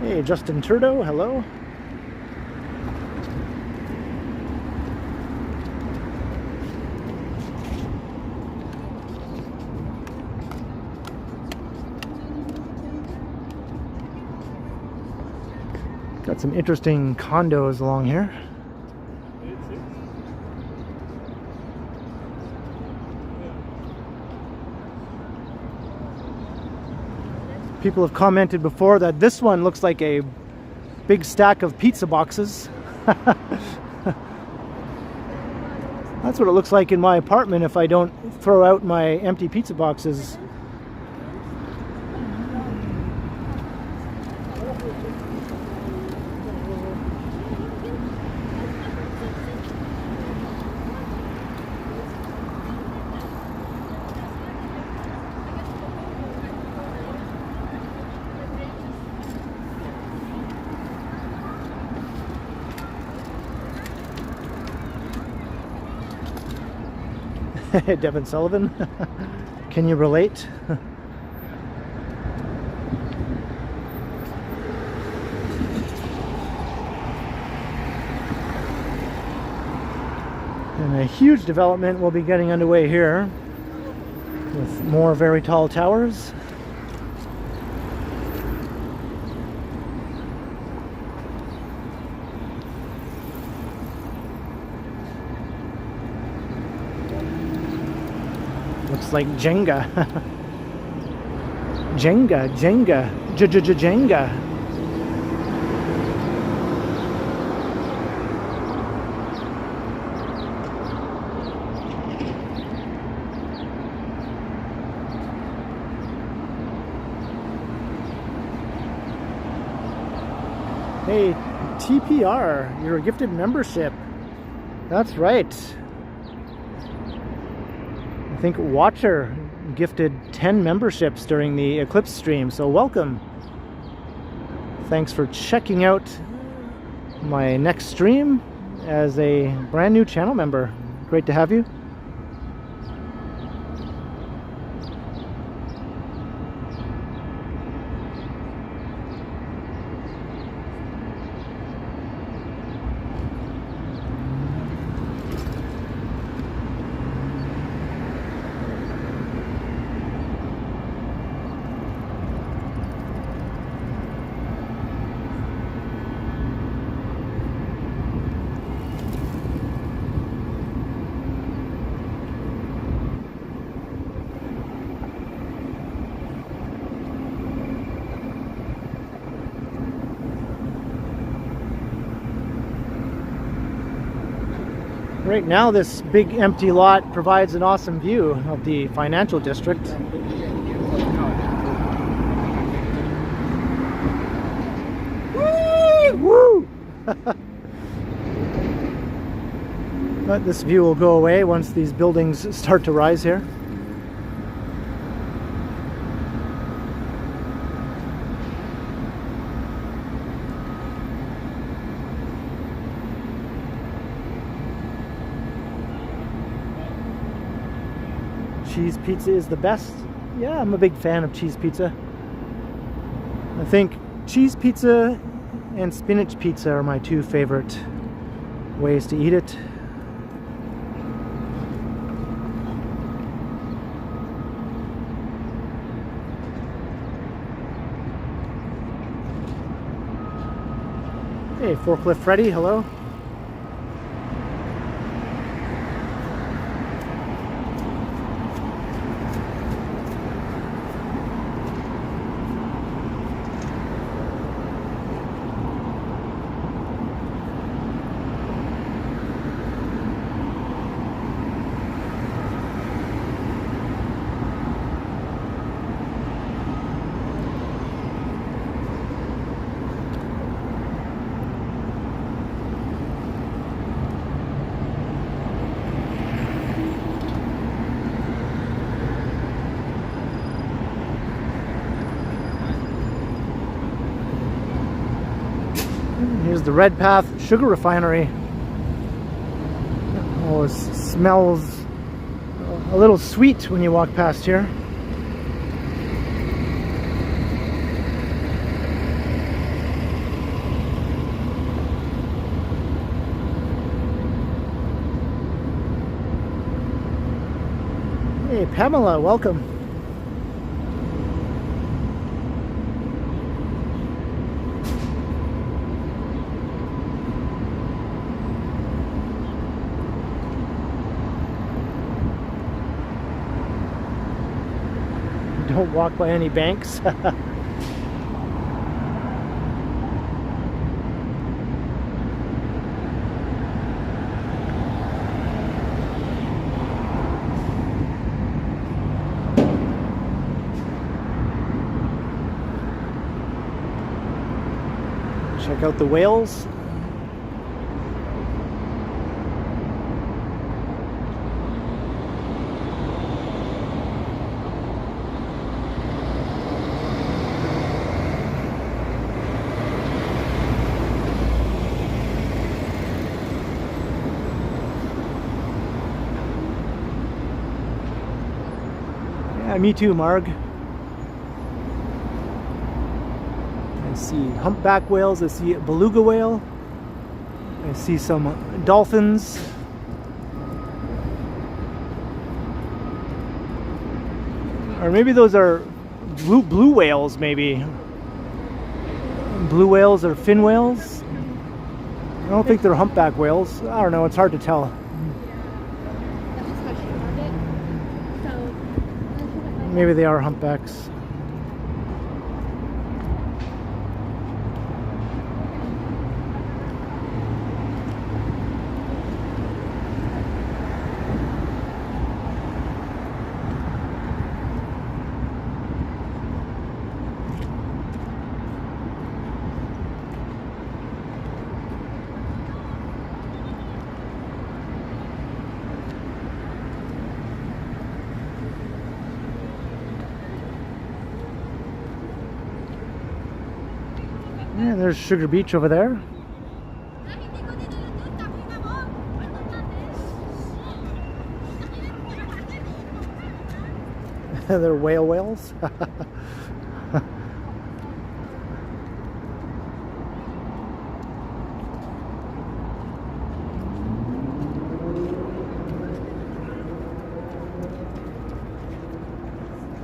Hey, Justin Turdo, hello. Got some interesting condos along here. People have commented before that this one looks like a big stack of pizza boxes. That's what it looks like in my apartment if I don't throw out my empty pizza boxes. Devin Sullivan, can you relate? And a huge development will be getting underway here with more very tall towers. Looks like Jenga. Jenga, Jenga, Jenga. Hey, TPR, you're a gifted membership. That's right. I think Watcher gifted 10 memberships during the Eclipse stream, so welcome. Thanks for checking out my next stream as a brand new channel member. Great to have you. Right now, this big empty lot provides an awesome view of the financial district. Woo! But this view will go away once these buildings start to rise here. Cheese pizza is the best. Yeah, I'm a big fan of cheese pizza. I think cheese pizza and spinach pizza are my two favorite ways to eat it. Hey, Forklift Freddy, hello. Here's the Red Path Sugar Refinery. Oh, it smells a little sweet when you walk past here. Hey, Pamela, welcome. Don't walk by any banks. Check out the whales. Yeah, me too, Marg. I see humpback whales, I see a beluga whale, I see some dolphins. Or maybe those are blue whales, maybe. Blue whales or fin whales. I don't think they're humpback whales. I don't know, it's hard to tell. Maybe they are humpbacks. Yeah, there's Sugar Beach over there. They're whales.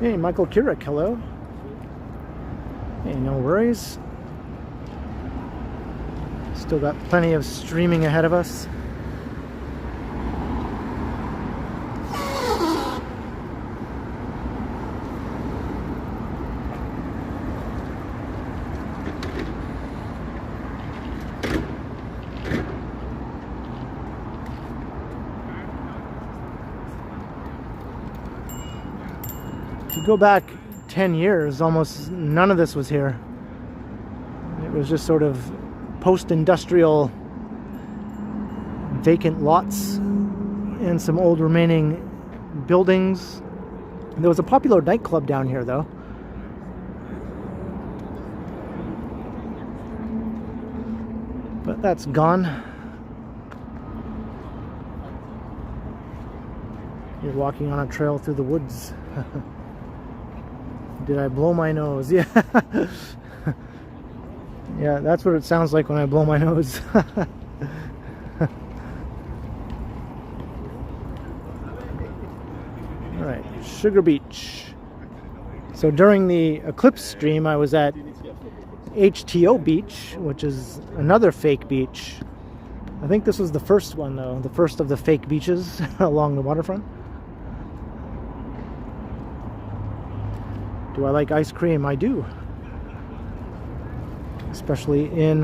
Hey, Michael Kirik, hello. Hey, no worries. Still got plenty of streaming ahead of us. If you go back 10 years, almost none of this was here. It was just sort of post-industrial vacant lots and some old remaining buildings. There was a popular nightclub down here though. But that's gone. You're walking on a trail through the woods. Did I blow my nose? Yeah. Yeah, that's what it sounds like when I blow my nose. Alright, Sugar Beach. So during the eclipse stream, I was at HTO Beach, which is another fake beach. I think this was the first one though, the first of the fake beaches along the waterfront. Do I like ice cream? I do. Especially in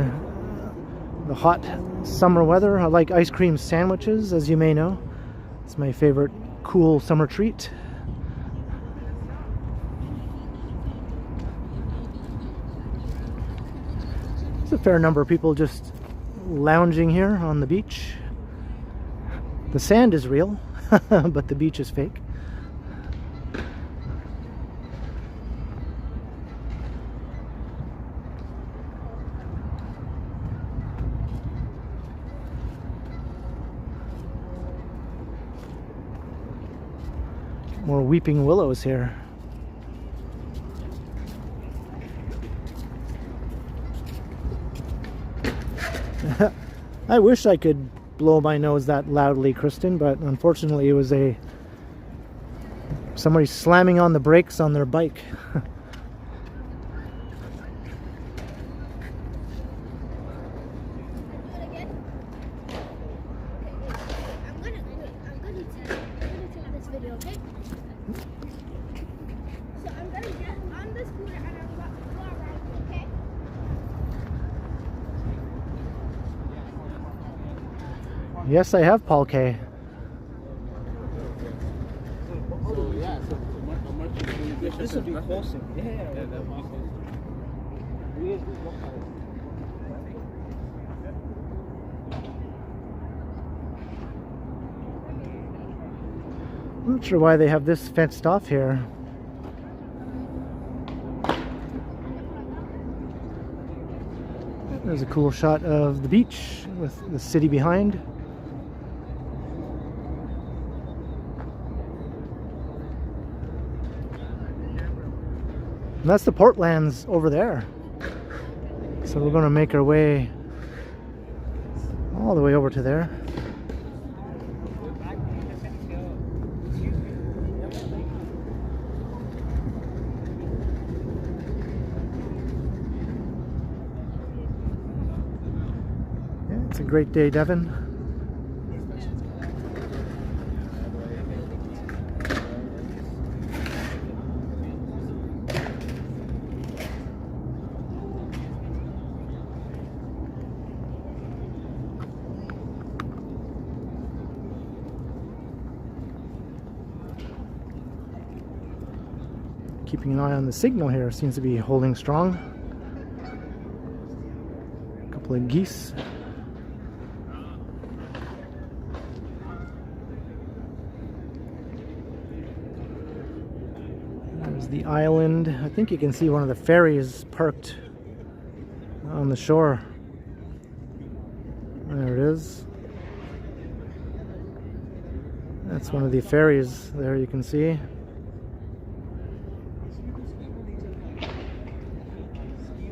the hot summer weather. I like ice cream sandwiches, as you may know. It's my favorite cool summer treat. There's a fair number of people just lounging here on the beach. The sand is real, but the beach is fake. More weeping willows here. I wish I could blow my nose that loudly, Kristen, but unfortunately it was somebody slamming on the brakes on their bike. Yes, I have Paul K. So yeah, so this would be closer. Yeah, that would be closer. I'm not sure why they have this fenced off here. There's a cool shot of the beach with the city behind. And that's the Portlands over there. So we're going to make our way all the way over to there. Yeah, it's a great day, Devon. Keeping an eye on the signal here, seems to be holding strong. A couple of geese. There's the island. I think you can see one of the ferries parked on the shore. There it is. That's one of the ferries there, you can see.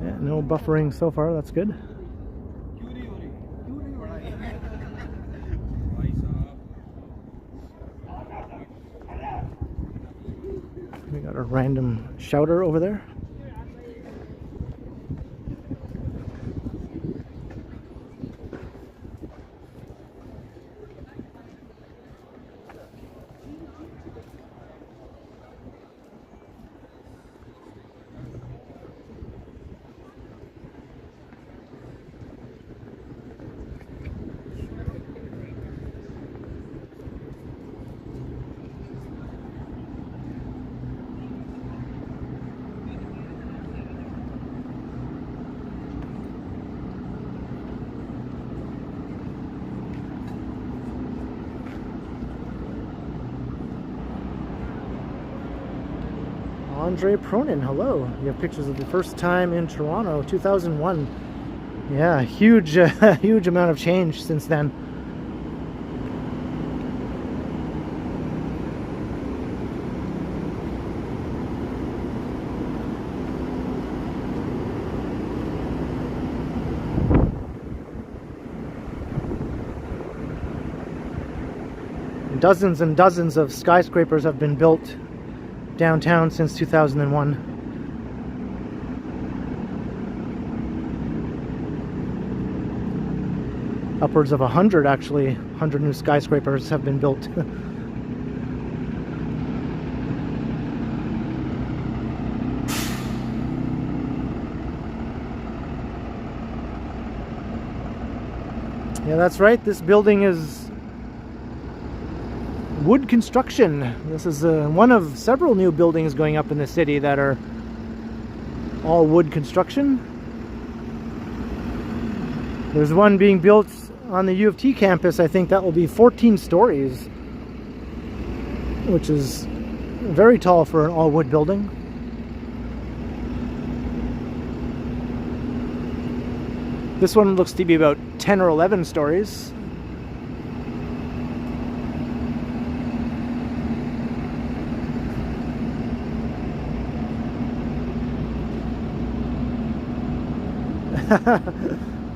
Yeah, no buffering so far, that's good. We got a random shouter over there. Andre Pronin, hello. You have pictures of the first time in Toronto, 2001. Yeah, huge, huge amount of change since then. Dozens and dozens of skyscrapers have been built downtown since 2001. Upwards of 100 actually, 100 new skyscrapers have been built. Yeah, that's right, this building is wood construction. This is one of several new buildings going up in the city that are all wood construction. There's one being built on the U of T campus. I think that will be 14 stories, which is very tall for an all wood building. This one looks to be about 10 or 11 stories.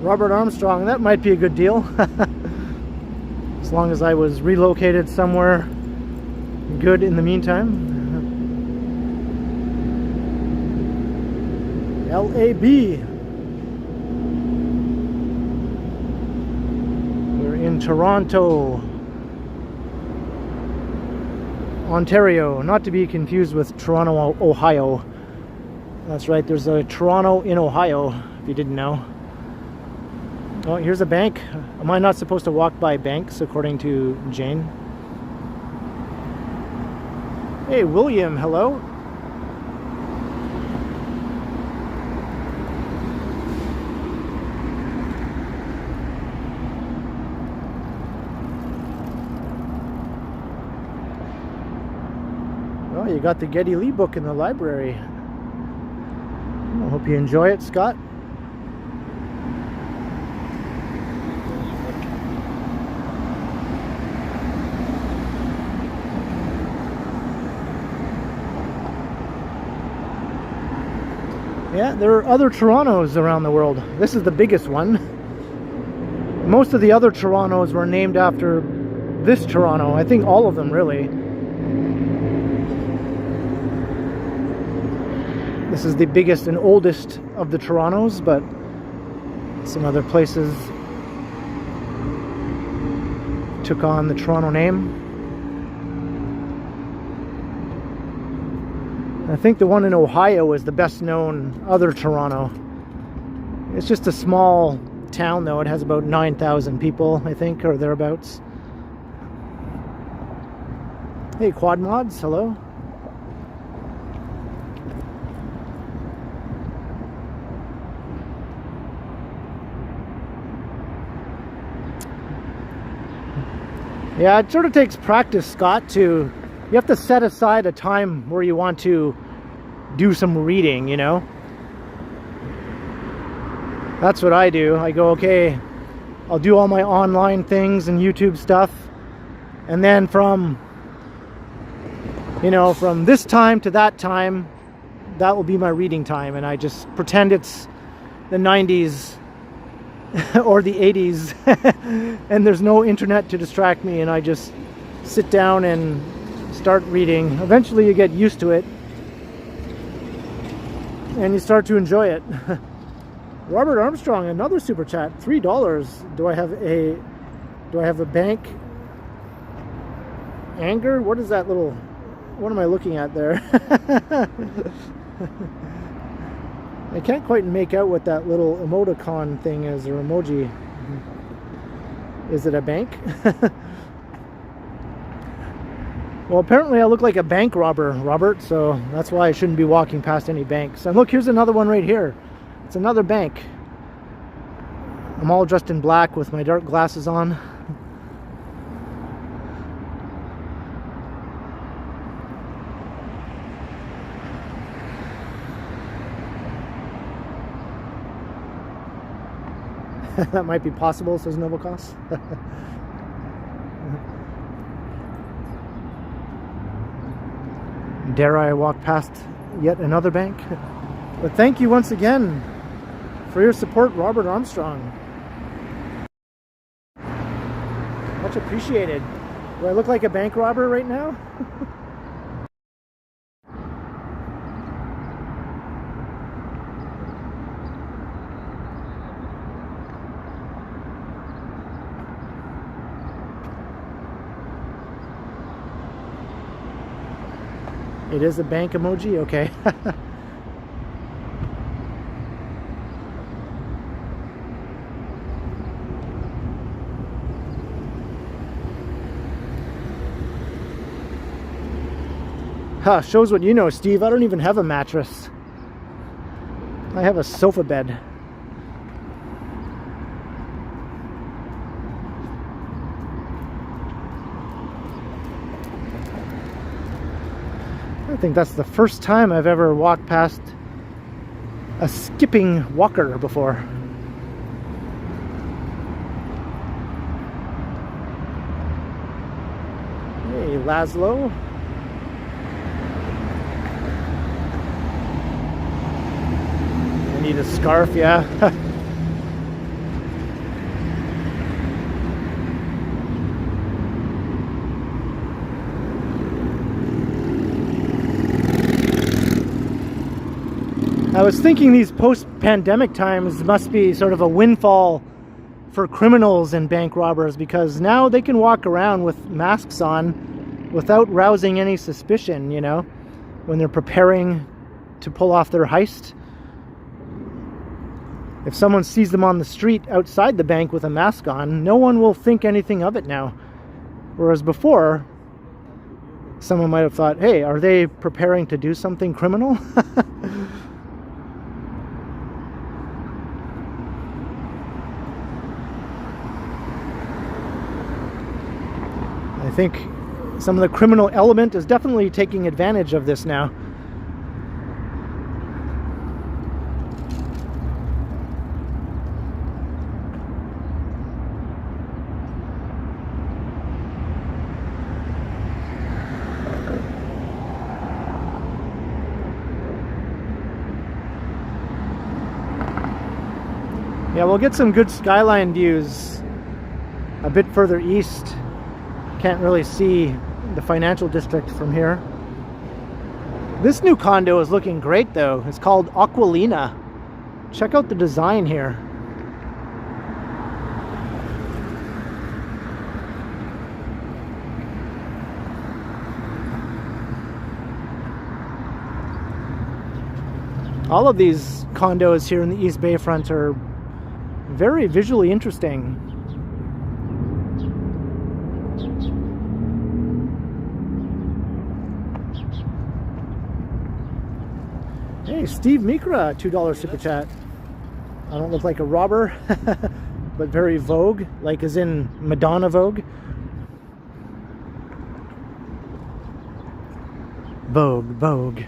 Robert Armstrong, that might be a good deal. As long as I was relocated somewhere good in the meantime. LAB. We're in Toronto, Ontario, not to be confused with Toronto, Ohio. That's right, there's a Toronto in Ohio, if you didn't know. Oh, here's a bank. Am I not supposed to walk by banks, according to Jane? Hey, William, hello. Well, you got the Geddy Lee book in the library. I hope you enjoy it, Scott. Yeah, there are other Torontos around the world. This is the biggest one. Most of the other Torontos were named after this Toronto. I think all of them, really. This is the biggest and oldest of the Torontos, but some other places took on the Toronto name. I think the one in Ohio is the best known other Toronto. It's just a small town though. It has about 9,000 people, I think, or thereabouts. Hey, Quad Mods, hello. Yeah, it sort of takes practice, Scott, you have to set aside a time where you want to do some reading, you know? That's what I do. I go, okay, I'll do all my online things and YouTube stuff. And then from this time to that time, that will be my reading time. And I just pretend it's the 90s or the 80s and there's no internet to distract me, and I just sit down and start reading. Eventually you get used to it and you start to enjoy it. Robert Armstrong, another super chat, $3. Do I have a bank anger? What is that little, what am I looking at there? I can't quite make out what that little emoticon thing is, or emoji. Is it a bank? Well, apparently I look like a bank robber, Robert, so that's why I shouldn't be walking past any banks. And look, here's another one right here. It's another bank. I'm all dressed in black with my dark glasses on. That might be possible, says Novokos. Dare I walk past yet another bank? But thank you once again for your support, Robert Armstrong. Much appreciated. Do I look like a bank robber right now? It is a bank emoji? Okay. Huh, shows what you know, Steve. I don't even have a mattress. I have a sofa bed. I think that's the first time I've ever walked past a skipping walker before. Hey, Laszlo. I need a scarf, yeah. I was thinking these post-pandemic times must be sort of a windfall for criminals and bank robbers, because now they can walk around with masks on without rousing any suspicion, you know, when they're preparing to pull off their heist. If someone sees them on the street outside the bank with a mask on, no one will think anything of it now. Whereas before, someone might have thought, hey, are they preparing to do something criminal? I think some of the criminal element is definitely taking advantage of this now. Yeah, we'll get some good skyline views a bit further east. Can't really see the financial district from here. This new condo is looking great though. It's called Aquilina. Check out the design here. All of these condos here in the East Bayfront are very visually interesting. Hey, Steve Mikra, $2 super chat. I don't look like a robber, but very Vogue, like as in Madonna Vogue. Vogue, Vogue.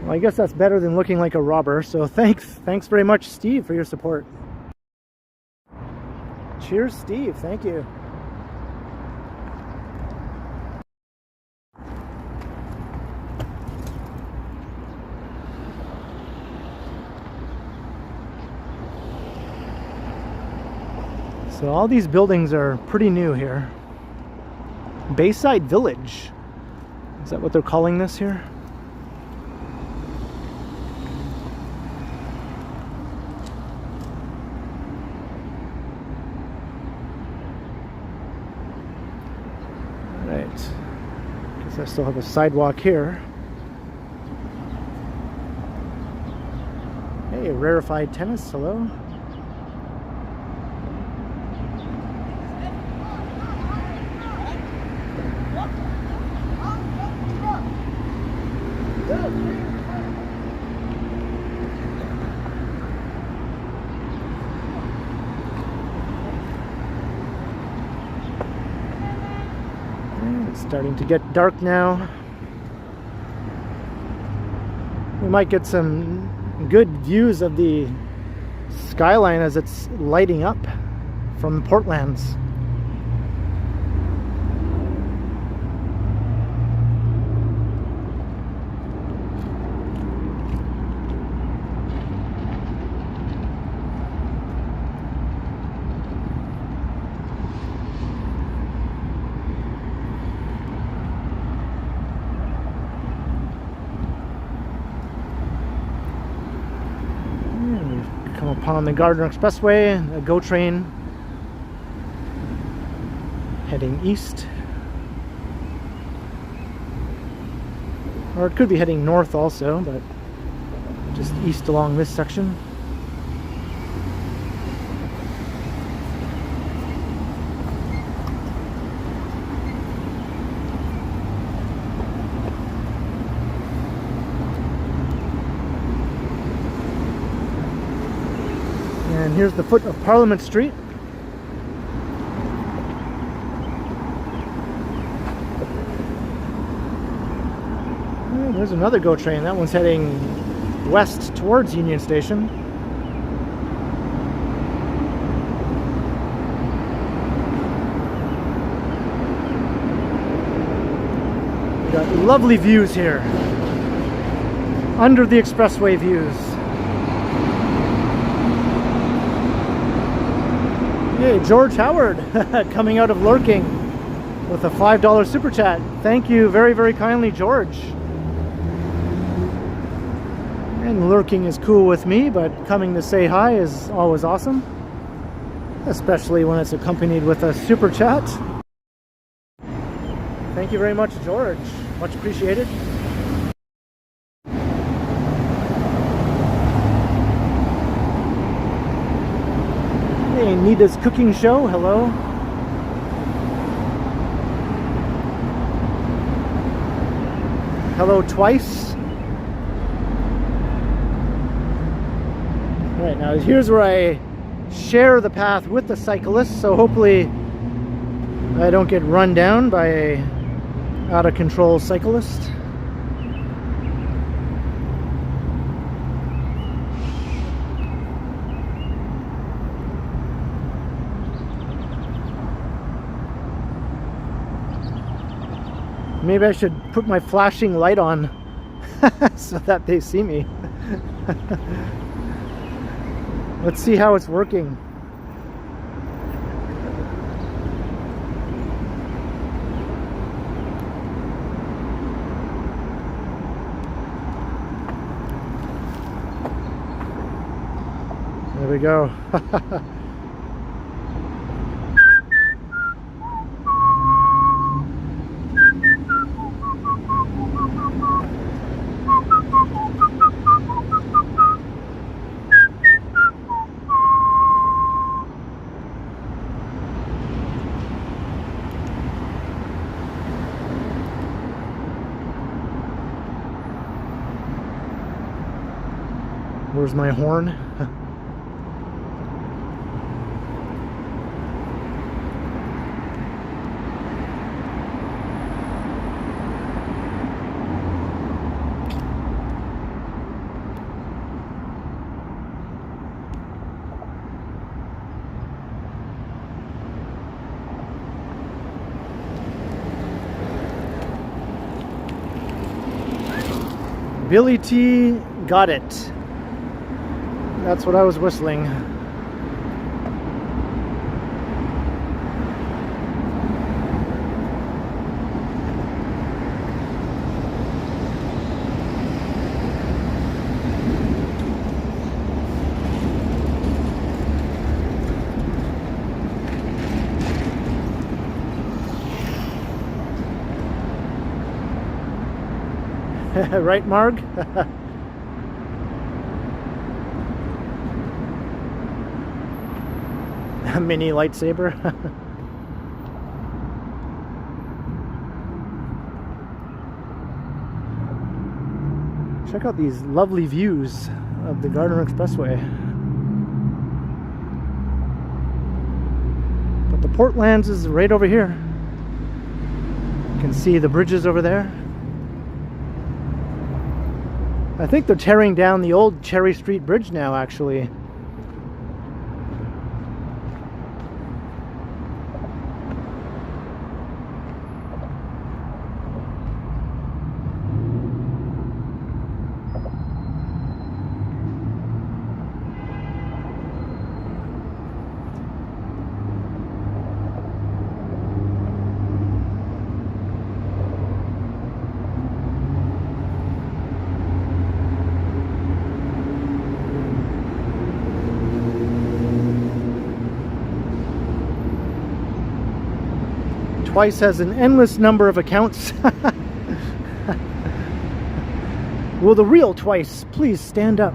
Well, I guess that's better than looking like a robber, so thanks very much, Steve, for your support. Cheers, Steve. Thank you. So all these buildings are pretty new here. Bayside Village. Is that what they're calling this here? Right. Guess I still have a sidewalk here. Hey, Rarefied Tennis, hello. It's starting to get dark now. We might get some good views of the skyline as it's lighting up from the Portlands. Come upon the Gardner Expressway, a GO train heading east. Or it could be heading north also, but just east along this section. And here's the foot of Parliament Street. And there's another GO train. That one's heading west towards Union Station. We've got lovely views here. Under the expressway views. Hey, George Howard coming out of lurking with a $5 super chat. Thank you very, very kindly, George. And lurking is cool with me, but coming to say hi is always awesome, especially when it's accompanied with a super chat. Thank you very much, George. Much appreciated. Hey, Nita's Cooking Show, hello. Hello twice. Right, now here's where I share the path with the cyclists, so hopefully I don't get run down by a out of control cyclist. Maybe I should put my flashing light on so that they see me. Let's see how it's working. There we go. Where's my horn? Billy T got it. That's what I was whistling. Right, Marg? A mini lightsaber. Check out these lovely views of the Gardner Expressway. But the Portlands is right over here. You can see the bridges over there. I think they're tearing down the old Cherry Street Bridge now, actually. Twice has an endless number of accounts. Will the real Twice please stand up?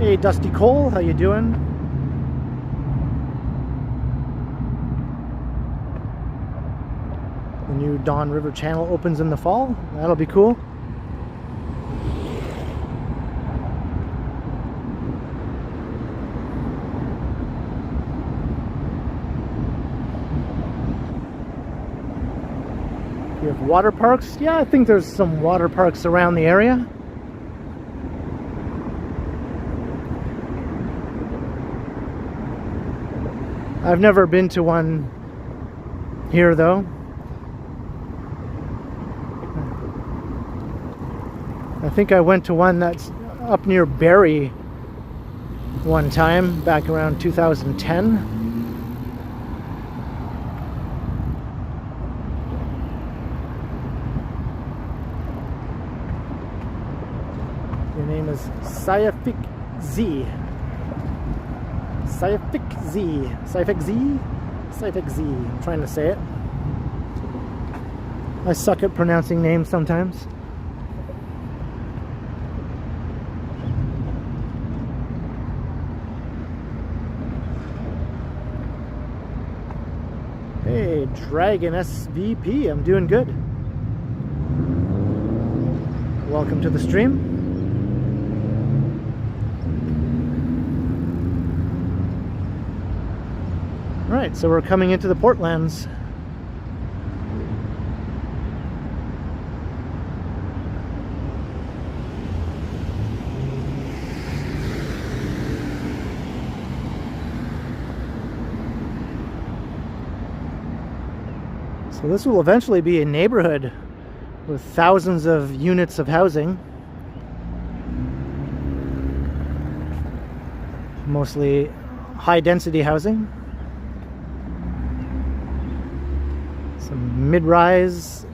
Hey, Dusty Cole, how you doing? The new Don River channel opens in the fall. That'll be cool. You have water parks? Yeah, I think there's some water parks around the area. I've never been to one here though. I think I went to one that's up near Barrie one time back around 2010. Your name is Scientific Z. Scientific Z. Scientific Z? Scientific Z. I'm trying to say it. I suck at pronouncing names sometimes. Hey, Dragon SVP. I'm doing good. Welcome to the stream. Right, so we're coming into the Portlands. So this will eventually be a neighborhood with thousands of units of housing. Mostly high density housing. Some mid-rise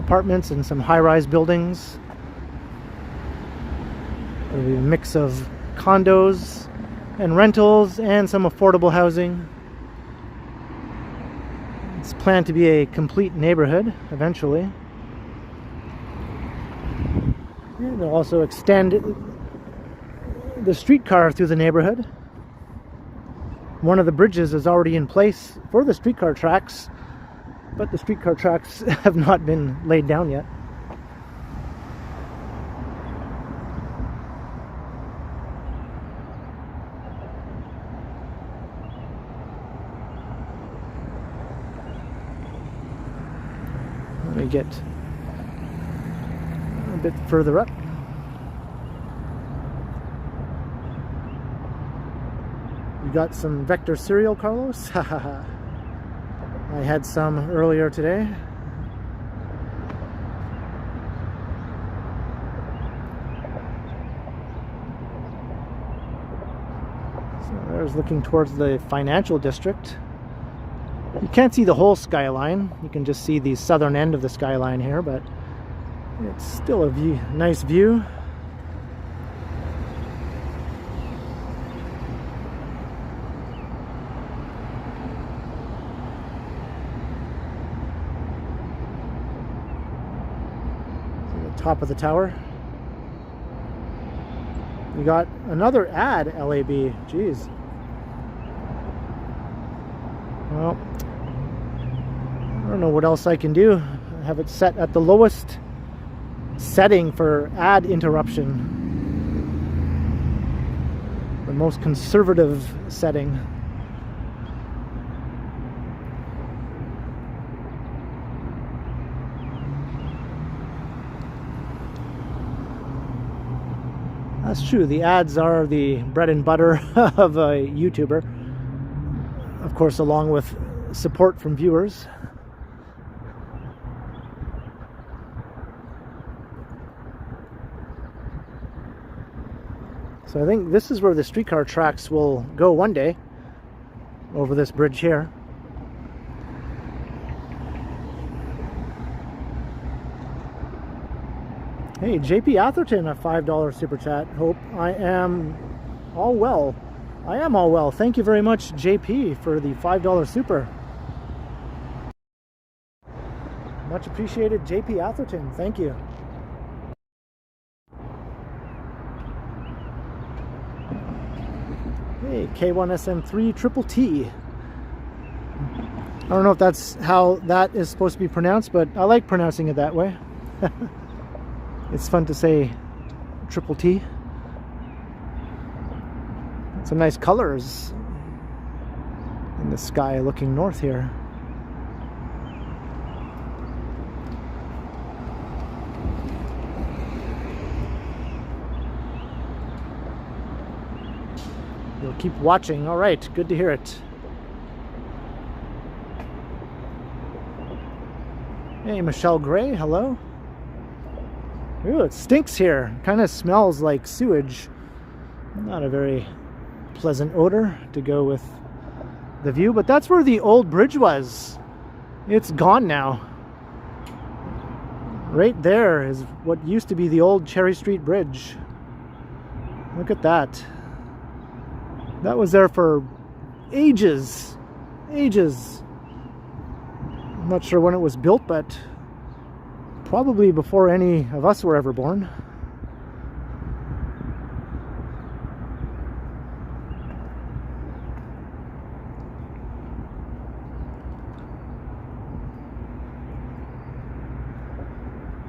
apartments and some high-rise buildings. There'll be a mix of condos and rentals and some affordable housing. It's planned to be a complete neighborhood eventually. And they'll also extend the streetcar through the neighborhood. One of the bridges is already in place for the streetcar tracks, but the streetcar tracks have not been laid down yet. Let me get a bit further up. You got some Vector cereal, Carlos? Hahaha. I had some earlier today. So there's looking towards the financial district. You can't see the whole skyline. You can just see the southern end of the skyline here, but it's still a nice view. Top of the tower. We got another ad, LAB. Jeez. Well, I don't know what else I can do. I have it set at the lowest setting for ad interruption. The most conservative setting. That's true, the ads are the bread and butter of a YouTuber. Of course, along with support from viewers. So I think this is where the streetcar tracks will go one day, over this bridge here. Hey, JP Atherton, a $5 super chat. Hope I am all well. I am all well. Thank you very much, JP, for the $5 super. Much appreciated, JP Atherton. Thank you. Hey, K1SM3 Triple T. I don't know if that's how that is supposed to be pronounced, but I like pronouncing it that way. It's fun to say Triple T. Some nice colors in the sky looking north here. You'll keep watching. All right, good to hear it. Hey, Michelle Gray, hello. Ooh, it stinks here. Kind of smells like sewage. Not a very pleasant odor to go with the view, but that's where the old bridge was. It's gone now. Right there is what used to be the old Cherry Street Bridge. Look at that. That was there for ages. Ages. I'm not sure when it was built, but probably before any of us were ever born.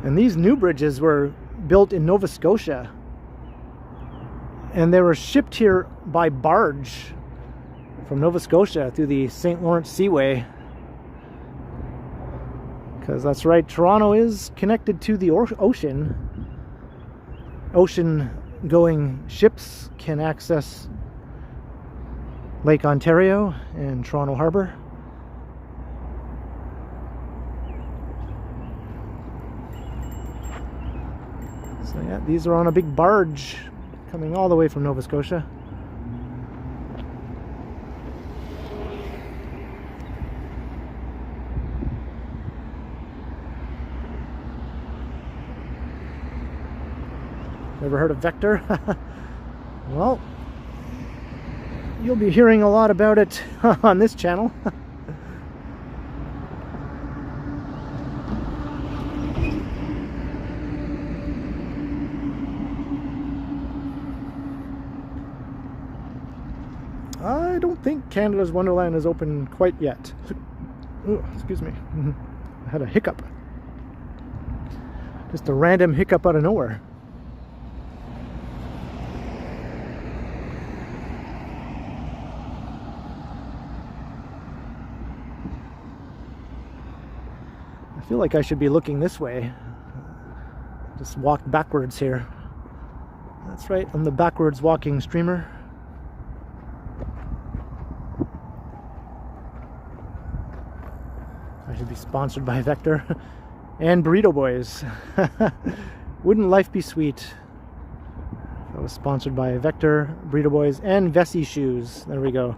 And these new bridges were built in Nova Scotia. And they were shipped here by barge from Nova Scotia through the St. Lawrence Seaway. Because that's right, Toronto is connected to the ocean. Ocean-going ships can access Lake Ontario and Toronto Harbour. So yeah, these are on a big barge coming all the way from Nova Scotia. Never heard of Vector? Well, you'll be hearing a lot about it on this channel. I don't think Canada's Wonderland is open quite yet. Ooh, excuse me. I had a hiccup. Just a random hiccup out of nowhere. I feel like I should be looking this way. Just walked backwards here. That's right, I'm the backwards walking streamer. I should be sponsored by Vector and Burrito Boys. Wouldn't life be sweet if I was sponsored by Vector, Burrito Boys, and Vessi Shoes? There we go.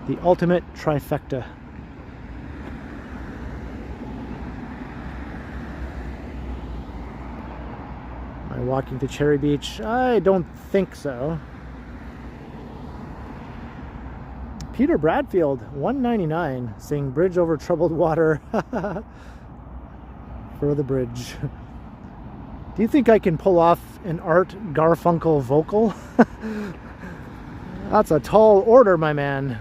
The ultimate trifecta. Am I walking to Cherry Beach? I don't think so. Peter Bradfield, 199, saying bridge over troubled water. For the bridge. Do you think I can pull off an Art Garfunkel vocal? That's a tall order, my man.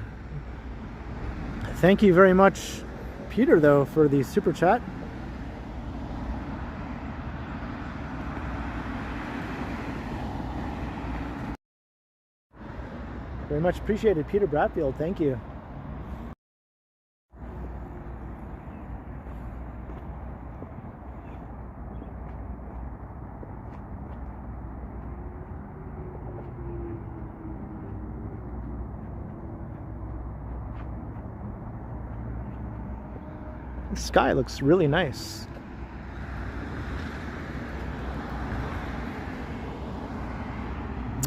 Thank you very much, Peter, though, for the super chat. Very much appreciated, Peter Bradfield. Thank you. The sky looks really nice.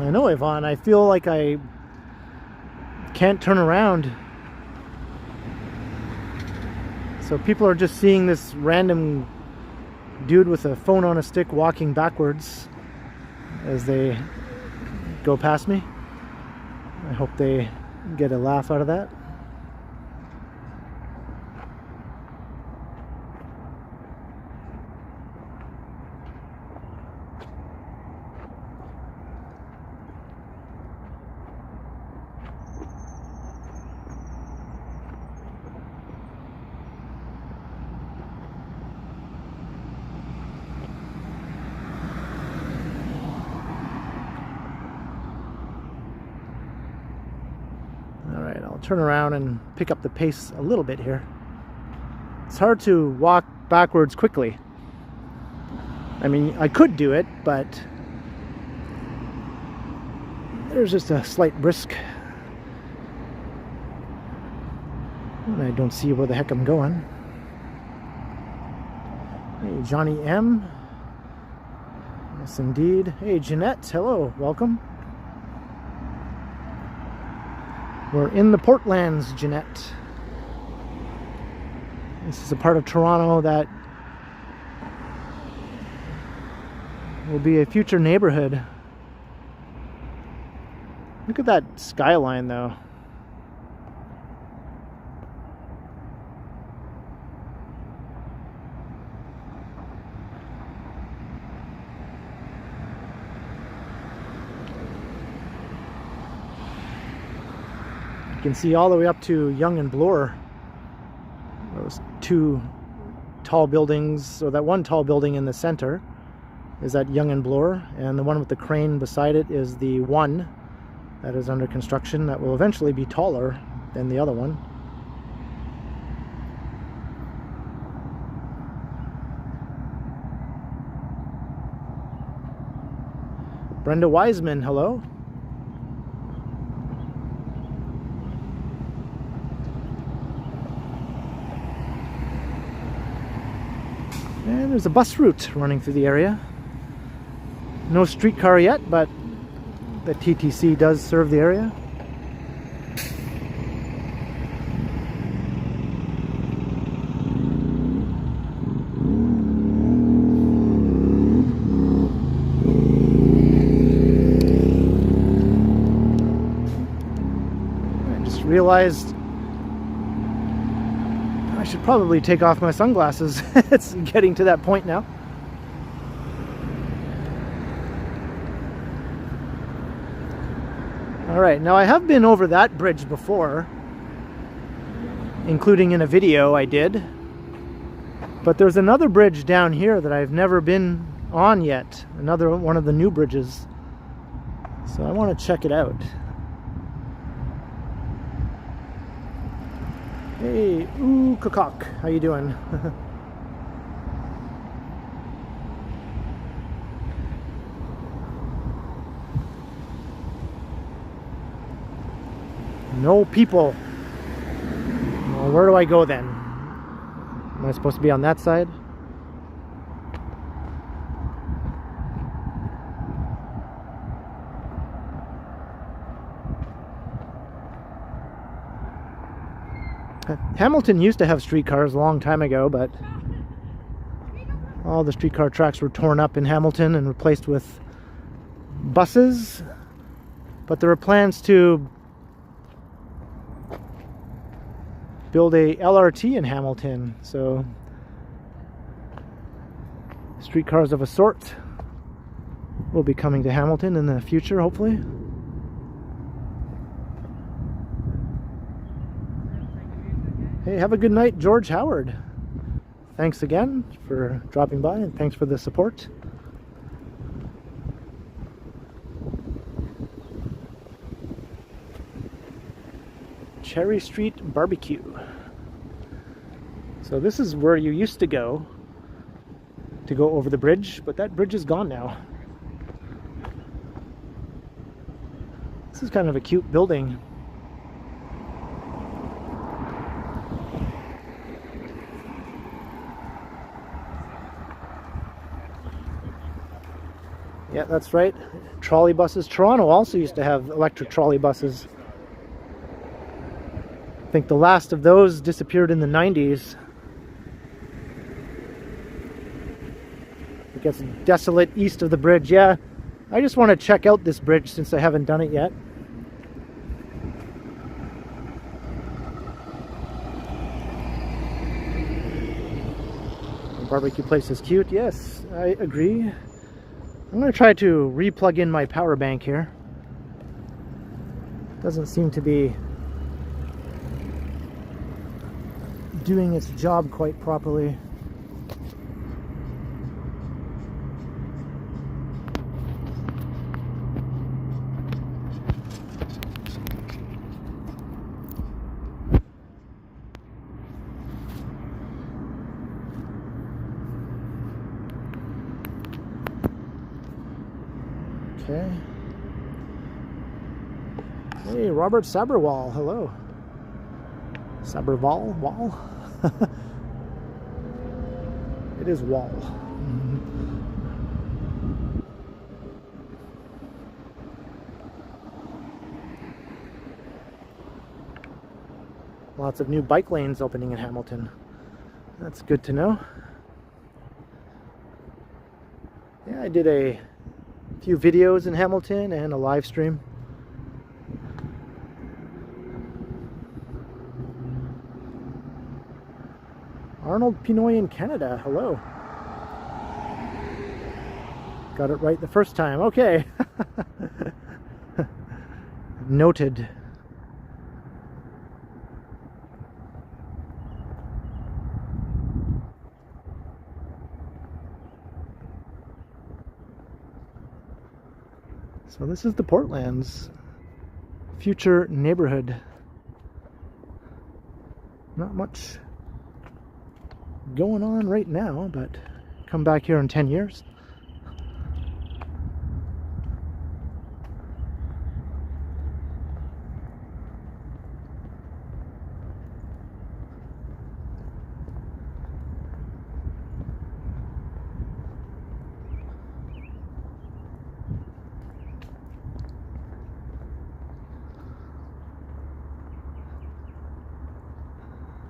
I know, Yvonne, I feel like I can't turn around. So people are just seeing this random dude with a phone on a stick walking backwards as they go past me. I hope they get a laugh out of that. Turn around and pick up the pace a little bit here. It's hard to walk backwards quickly. I mean, I could do it, but there's just a slight risk. And I don't see where the heck I'm going. Hey, Johnny M. Yes, indeed. Hey, Jeanette. Hello. Welcome. We're in the Portlands, Jeanette. This is a part of Toronto that will be a future neighborhood. Look at that skyline, though. You can see all the way up to Yonge and Bloor. Those two tall buildings, or that one tall building in the center is at Yonge and Bloor, and the one with the crane beside it is the one that is under construction that will eventually be taller than the other one. Brenda Wiseman, hello. And there's a bus route running through the area. No streetcar yet, but the TTC does serve the area. I just realized I should probably take off my sunglasses. It's getting to that point now. Alright, now I have been over that bridge before, including in a video I did. But there's another bridge down here that I've never been on yet. Another one of the new bridges. So I want to check it out. Hey, ooh, Kakak, how you doing? No people. Well, where do I go then? Am I supposed to be on that side? Hamilton used to have streetcars a long time ago, but all the streetcar tracks were torn up in Hamilton and replaced with buses. But there are plans to build a LRT in Hamilton, so streetcars of a sort will be coming to Hamilton in the future, hopefully. Hey, have a good night, George Howard. Thanks again for dropping by, and thanks for the support. Cherry Street Barbecue. So this is where you used to go over the bridge, but that bridge is gone now. This is kind of a cute building. Yeah, that's right. Trolley buses. Toronto also used to have electric trolley buses. I think the last of those disappeared in the 90s. It gets desolate east of the bridge. Yeah, I just want to check out this bridge since I haven't done it yet. The barbecue place is cute. Yes, I agree. I'm going to try to re-plug in my power bank here. Doesn't seem to be doing its job quite properly. Okay. Hey, Robert Saberwall, hello. Saberwall? Wall? It is wall. Lots of new bike lanes opening in Hamilton. That's good to know. Yeah, I did a few videos in Hamilton and a live stream. Arnold Pinoy in Canada, hello. Got it right the first time, okay. Noted. So this is the Portland's future neighborhood. Not much going on right now, but come back here in 10 years.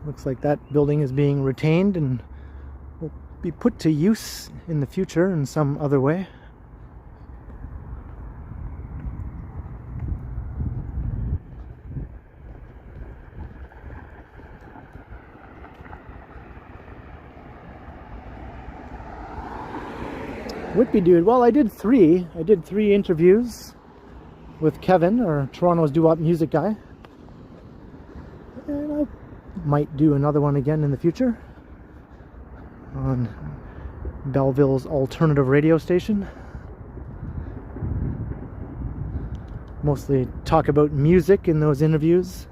Looks like that building is being retained and will be put to use in the future in some other way. Whitby dude, well, I did three interviews with Kevin, or Toronto's doo-wop music guy. And I might do another one again in the future on Belleville's alternative radio station. Mostly talk about music in those interviews.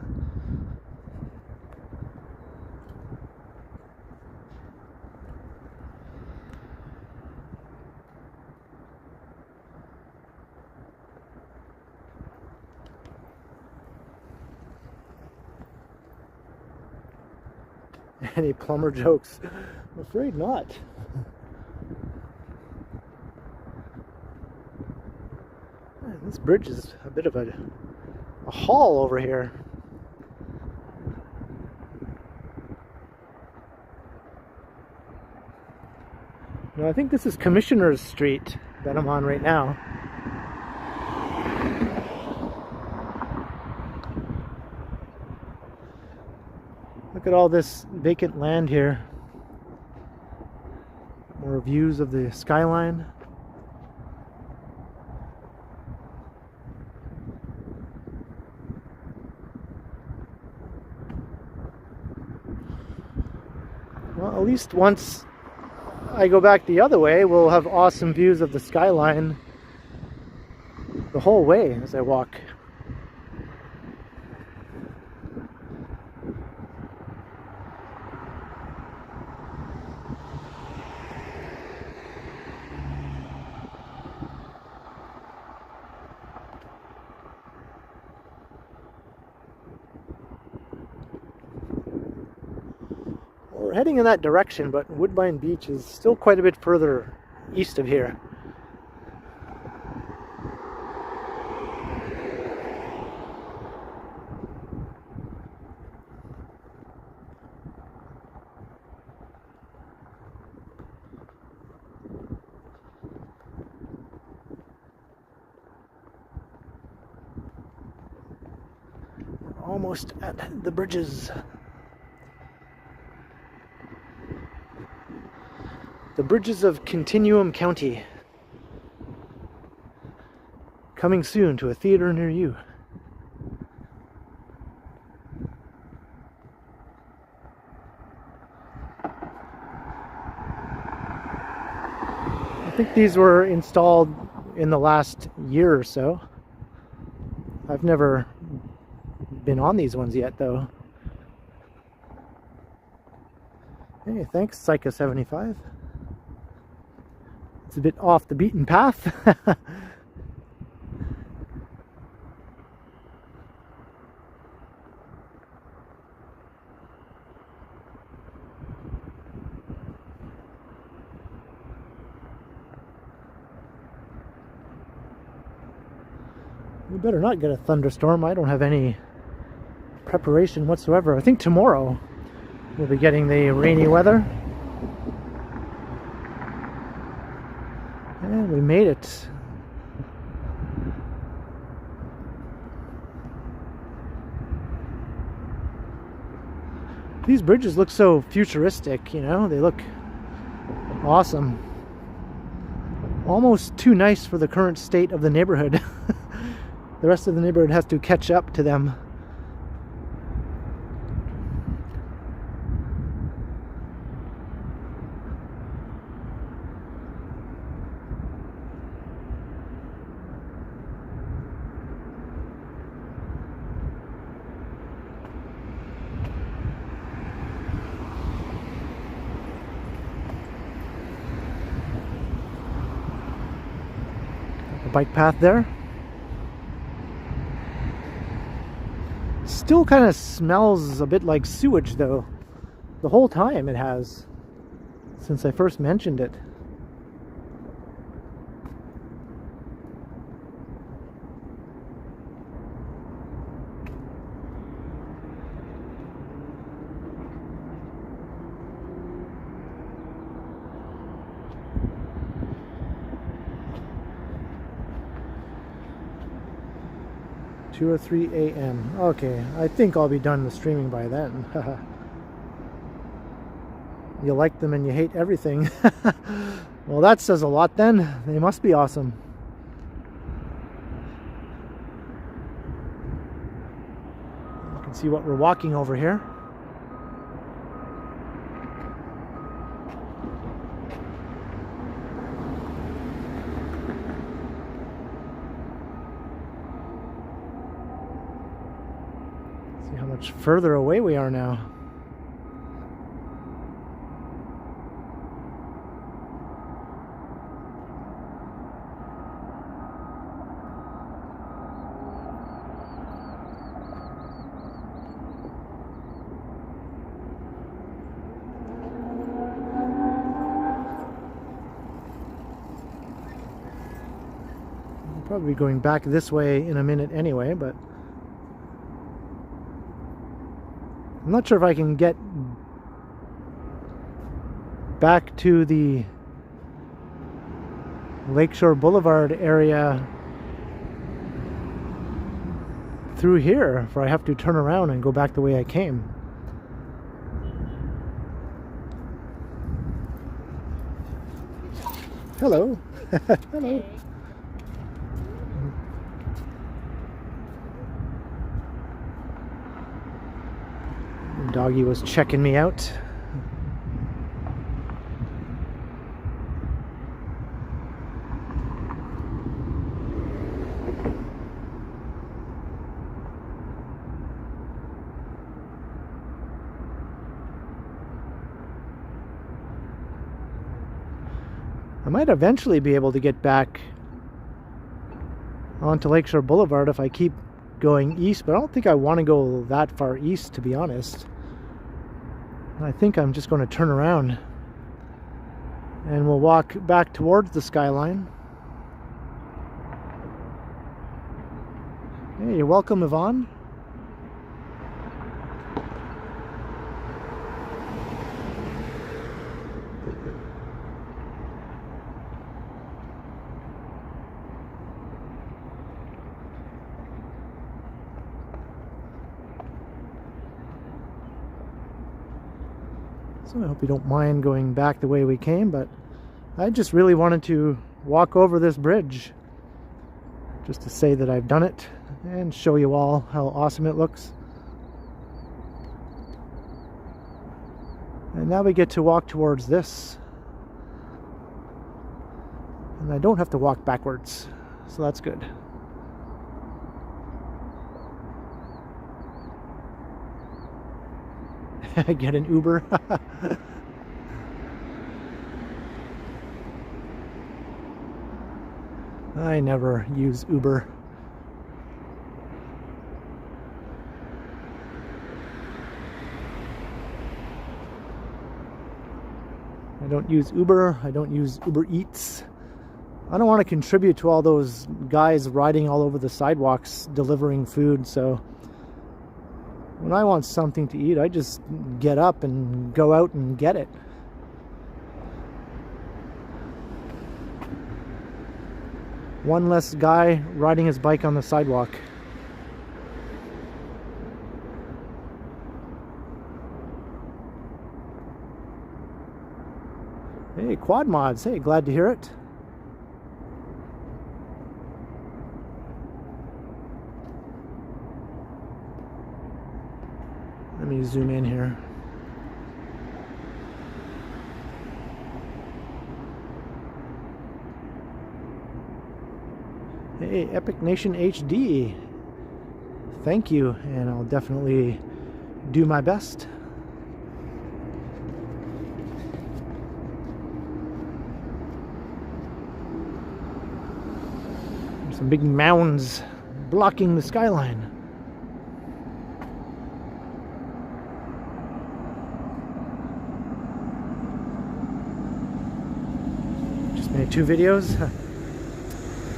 Any plumber jokes? I'm afraid not. Man, this bridge is a bit of a haul over here. No, I think this is Commissioner's Street that I'm on right now. Look at all this vacant land here. More views of the skyline. Well, at least once I go back the other way, we'll have awesome views of the skyline the whole way as I walk. We're heading in that direction, but Woodbine Beach is still quite a bit further east of here. almost at the bridges. The bridges of Continuum County. Coming soon to a theater near you. I think these were installed in the last year or so. I've never been on these ones yet though. Hey, thanks Psycho75. It's a bit off the beaten path. We better not get a thunderstorm. I don't have any preparation whatsoever. I think tomorrow we'll be getting the rainy weather. And we made it. These bridges look so futuristic, you know, they look awesome. Almost too nice for the current state of the neighborhood. The rest of the neighborhood has to catch up to them. A bike path there. Still kind of smells a bit like sewage though. The whole time it has, since I first mentioned it. Two or 3 a.m. Okay, I think I'll be done with streaming by then. You like them and you hate everything. Well, that says a lot then. They must be awesome. You can see what we're walking over here. See how much further away we are now. Probably going back this way in a minute anyway, but I'm not sure if I can get back to the Lakeshore Boulevard area through here, for I have to turn around and go back the way I came. Hello. Hello. Doggy was checking me out. I might eventually be able to get back onto Lakeshore Boulevard if I keep going east, but I don't think I want to go that far east, to be honest. I think I'm just going to turn around and we'll walk back towards the skyline. Hey, you're welcome, Yvonne. So I hope you don't mind going back the way we came, but I just really wanted to walk over this bridge just to say that I've done it and show you all how awesome it looks. And now we get to walk towards this. And I don't have to walk backwards, so that's good. Get an Uber. I never use Uber. I don't use Uber. I don't use Uber Eats. I don't want to contribute to all those guys riding all over the sidewalks delivering food, so when I want something to eat, I just get up and go out and get it. One less guy riding his bike on the sidewalk. Hey, quad mods. Hey, glad to hear it. Let me zoom in here. Hey, Epic Nation HD. Thank you, and I'll definitely do my best. There's some big mounds blocking the skyline. Made 2 videos.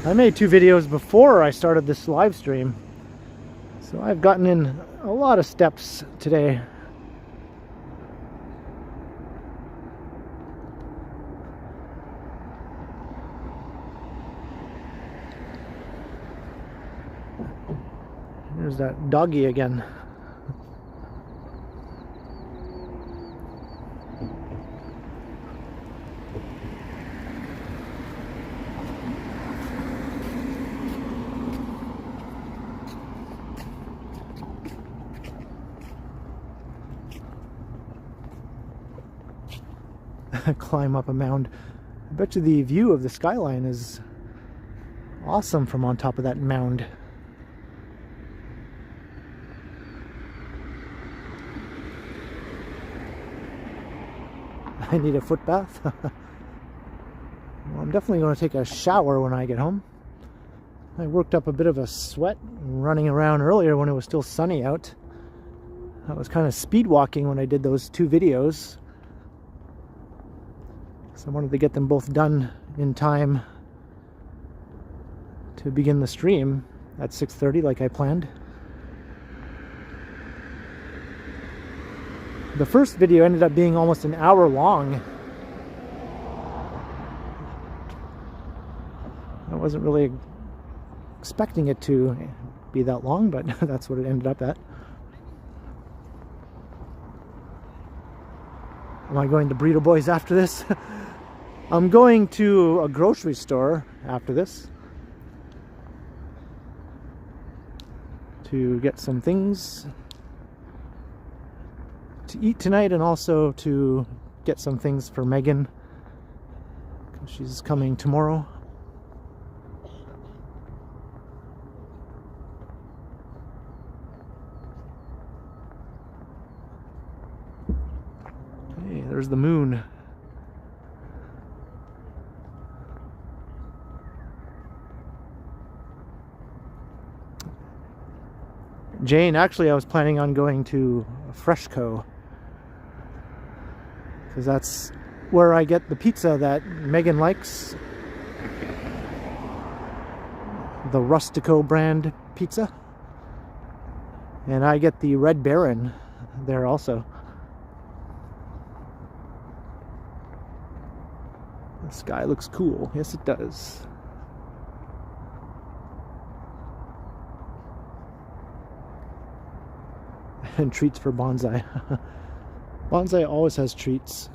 I made 2 videos before I started this live stream, so I've gotten in a lot of steps today. There's that doggy again. Climb up a mound. I bet you the view of the skyline is awesome from on top of that mound. I need a foot bath. Well, I'm definitely going to take a shower when I get home. I worked up a bit of a sweat running around earlier when it was still sunny out. I was kind of speed walking when I did those 2 videos. So I wanted to get them both done in time to begin the stream at 6:30 like I planned. The first video ended up being almost an hour long. I wasn't really expecting it to be that long, but that's what it ended up at. Am I going to Burrito Boys after this? I'm going to a grocery store after this to get some things to eat tonight, and also to get some things for Megan, because she's coming tomorrow. Hey, there's the moon. Jane, actually I was planning on going to Freshco, because that's where I get the pizza that Megan likes. The Rustico brand pizza. And I get the Red Baron there also. The sky looks cool. Yes, it does. And treats for bonsai. Bonsai always has treats.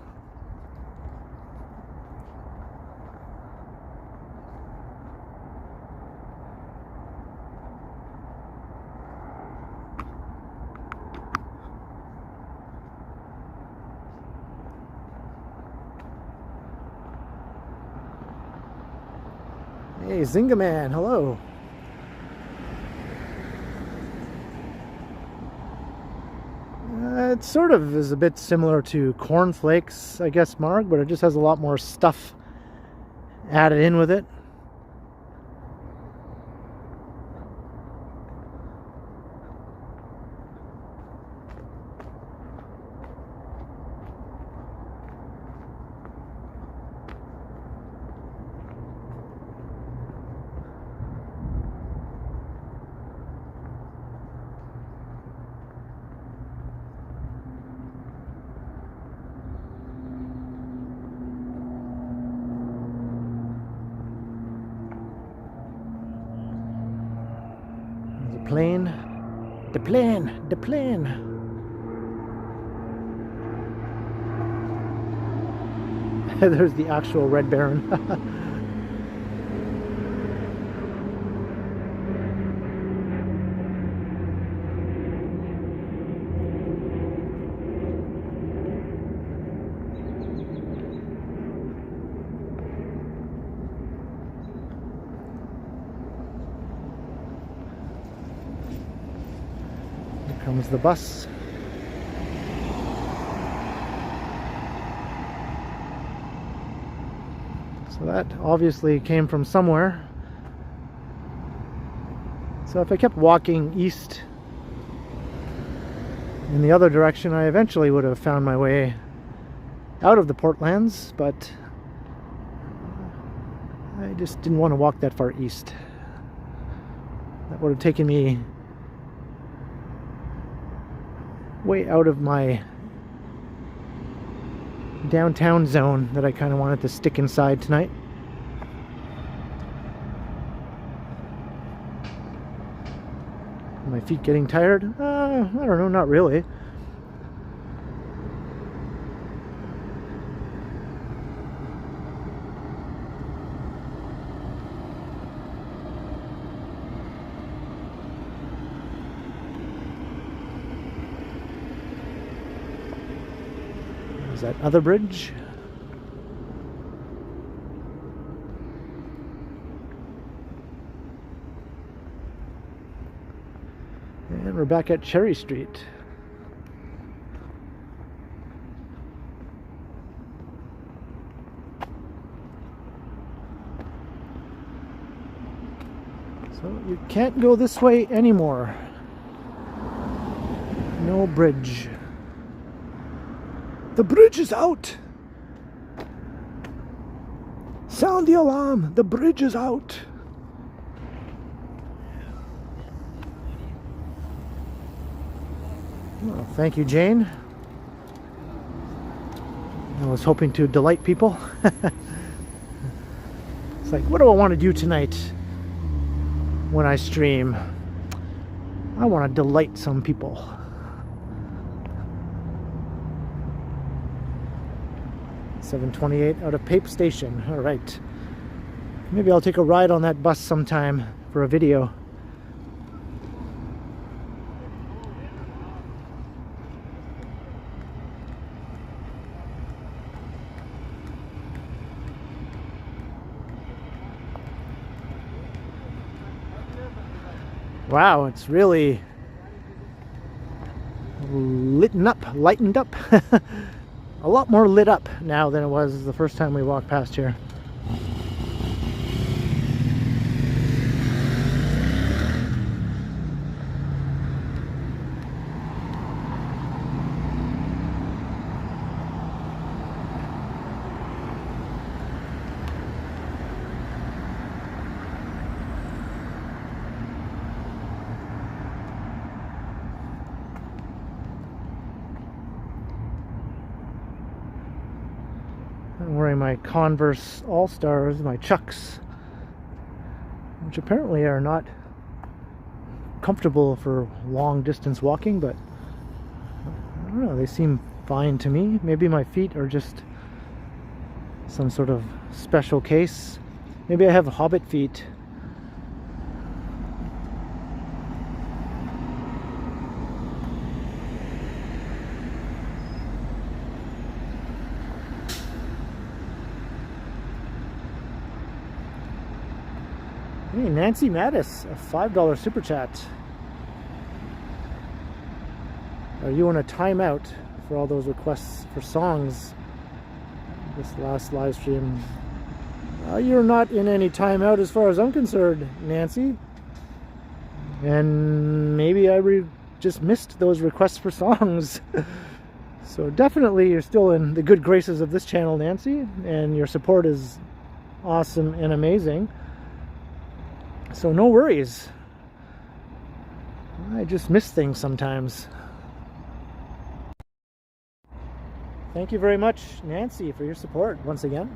Hey, Zynga Man, hello. It sort of is a bit similar to cornflakes, I guess, Marg, but it just has a lot more stuff added in with it. The plane. There's the actual Red Baron. Comes the bus. So that obviously came from somewhere. So if I kept walking east in the other direction, I eventually would have found my way out of the Portlands, but I just didn't want to walk that far east. That would have taken me way out of my downtown zone that I kind of wanted to stick inside tonight. Are my feet getting tired? I don't know, not really. That other bridge. And we're back at Cherry Street. So you can't go this way anymore. No bridge. The bridge is out! Sound the alarm! The bridge is out! Well, thank you, Jane. I was hoping to delight people. It's like, what do I want to do tonight when I stream? I want to delight some people. $7.28 out of Pape Station. All right. Maybe I'll take a ride on that bus sometime for a video. Wow, it's really lightened up. A lot more lit up now than it was the first time we walked past here. I'm wearing my Converse All-Stars, my Chucks, which apparently are not comfortable for long distance walking, but I don't know, they seem fine to me. Maybe my feet are just some sort of special case. Maybe I have hobbit feet. Hey, Nancy Mattis, a $5 super chat. Are you on a timeout for all those requests for songs this last live stream? You're not in any timeout as far as I'm concerned, Nancy. And maybe I just missed those requests for songs. So definitely you're still in the good graces of this channel, Nancy, and your support is awesome and amazing. So no worries. I just miss things sometimes. Thank you very much, Nancy, for your support once again.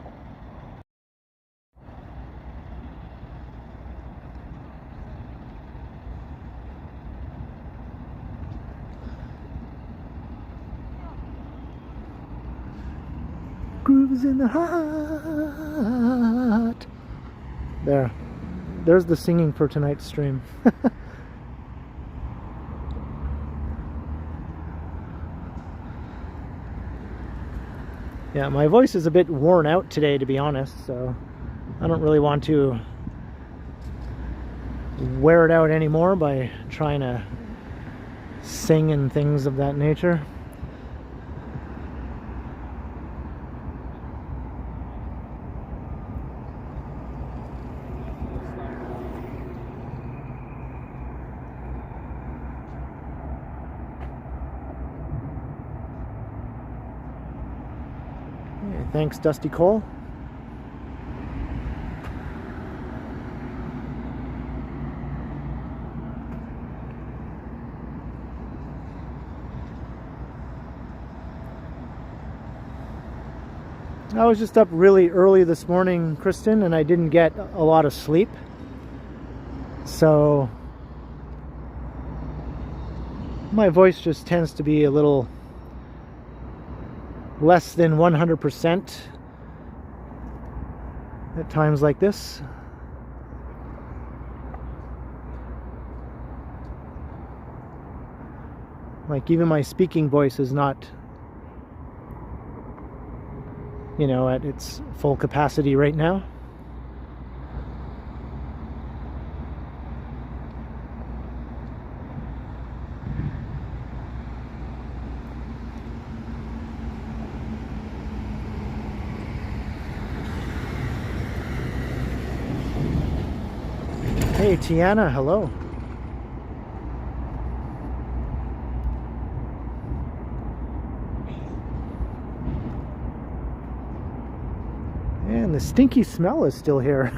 Grooves in the heart. There's the singing for tonight's stream. Yeah, my voice is a bit worn out today, to be honest, so I don't really want to wear it out anymore by trying to sing and things of that nature. Thanks, Dusty Cole. I was just up really early this morning, Kristen, and I didn't get a lot of sleep. So my voice just tends to be a little less than 100% at times like this. Like even my speaking voice is not, you know, at its full capacity right now. Hey Tiana, hello. And the stinky smell is still here.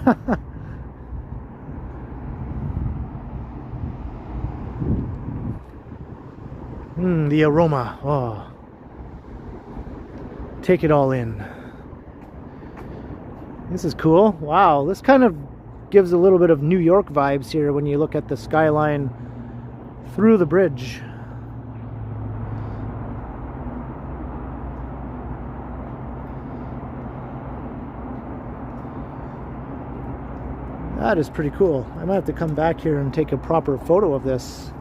The aroma. Oh. Take it all in. This is cool. Wow, this kind of gives a little bit of New York vibes here when you look at the skyline through the bridge. That is pretty cool. I might have to come back here and take a proper photo of this.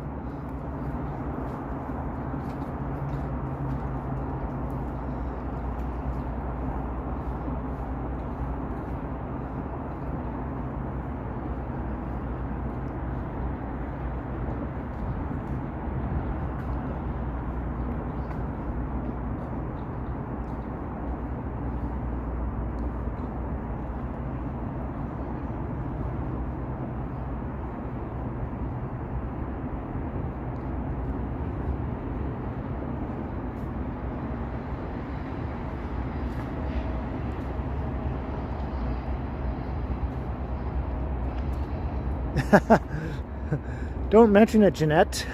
Don't mention it, Jeanette.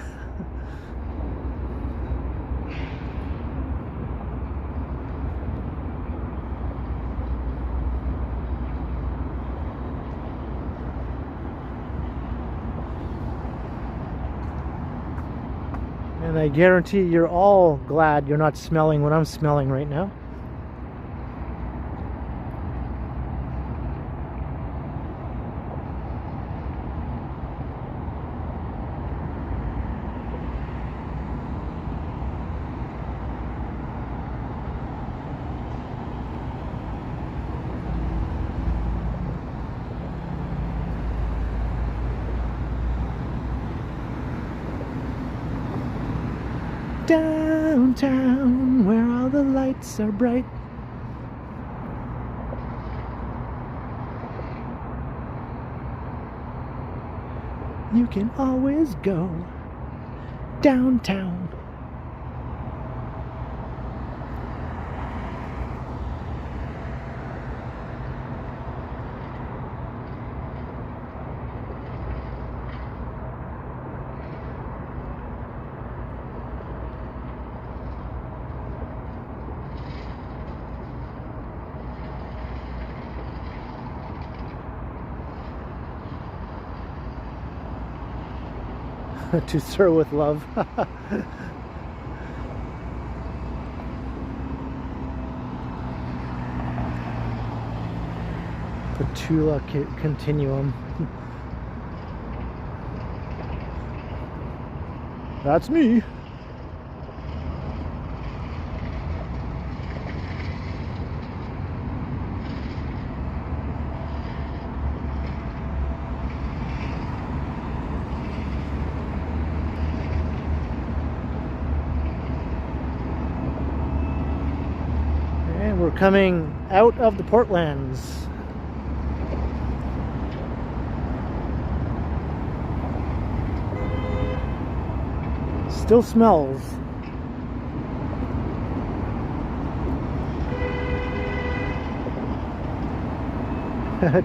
And I guarantee you're all glad you're not smelling what I'm smelling right now. Downtown, where all the lights are bright. You can always go downtown. To Sir with love. Patula Continuum. That's me. We're coming out of the Portlands. Still smells.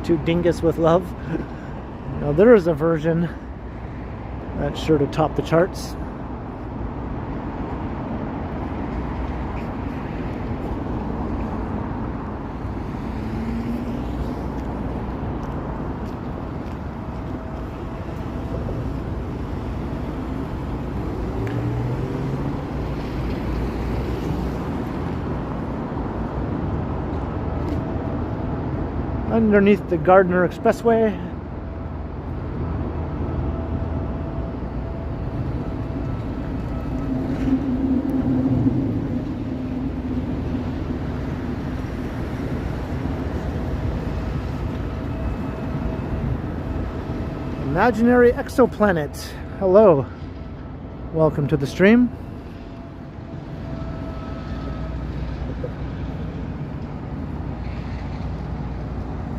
To Dingus with love. Now there is a version that's sure to top the charts. Underneath the Gardner Expressway. Imaginary exoplanet. Hello. Welcome to the stream.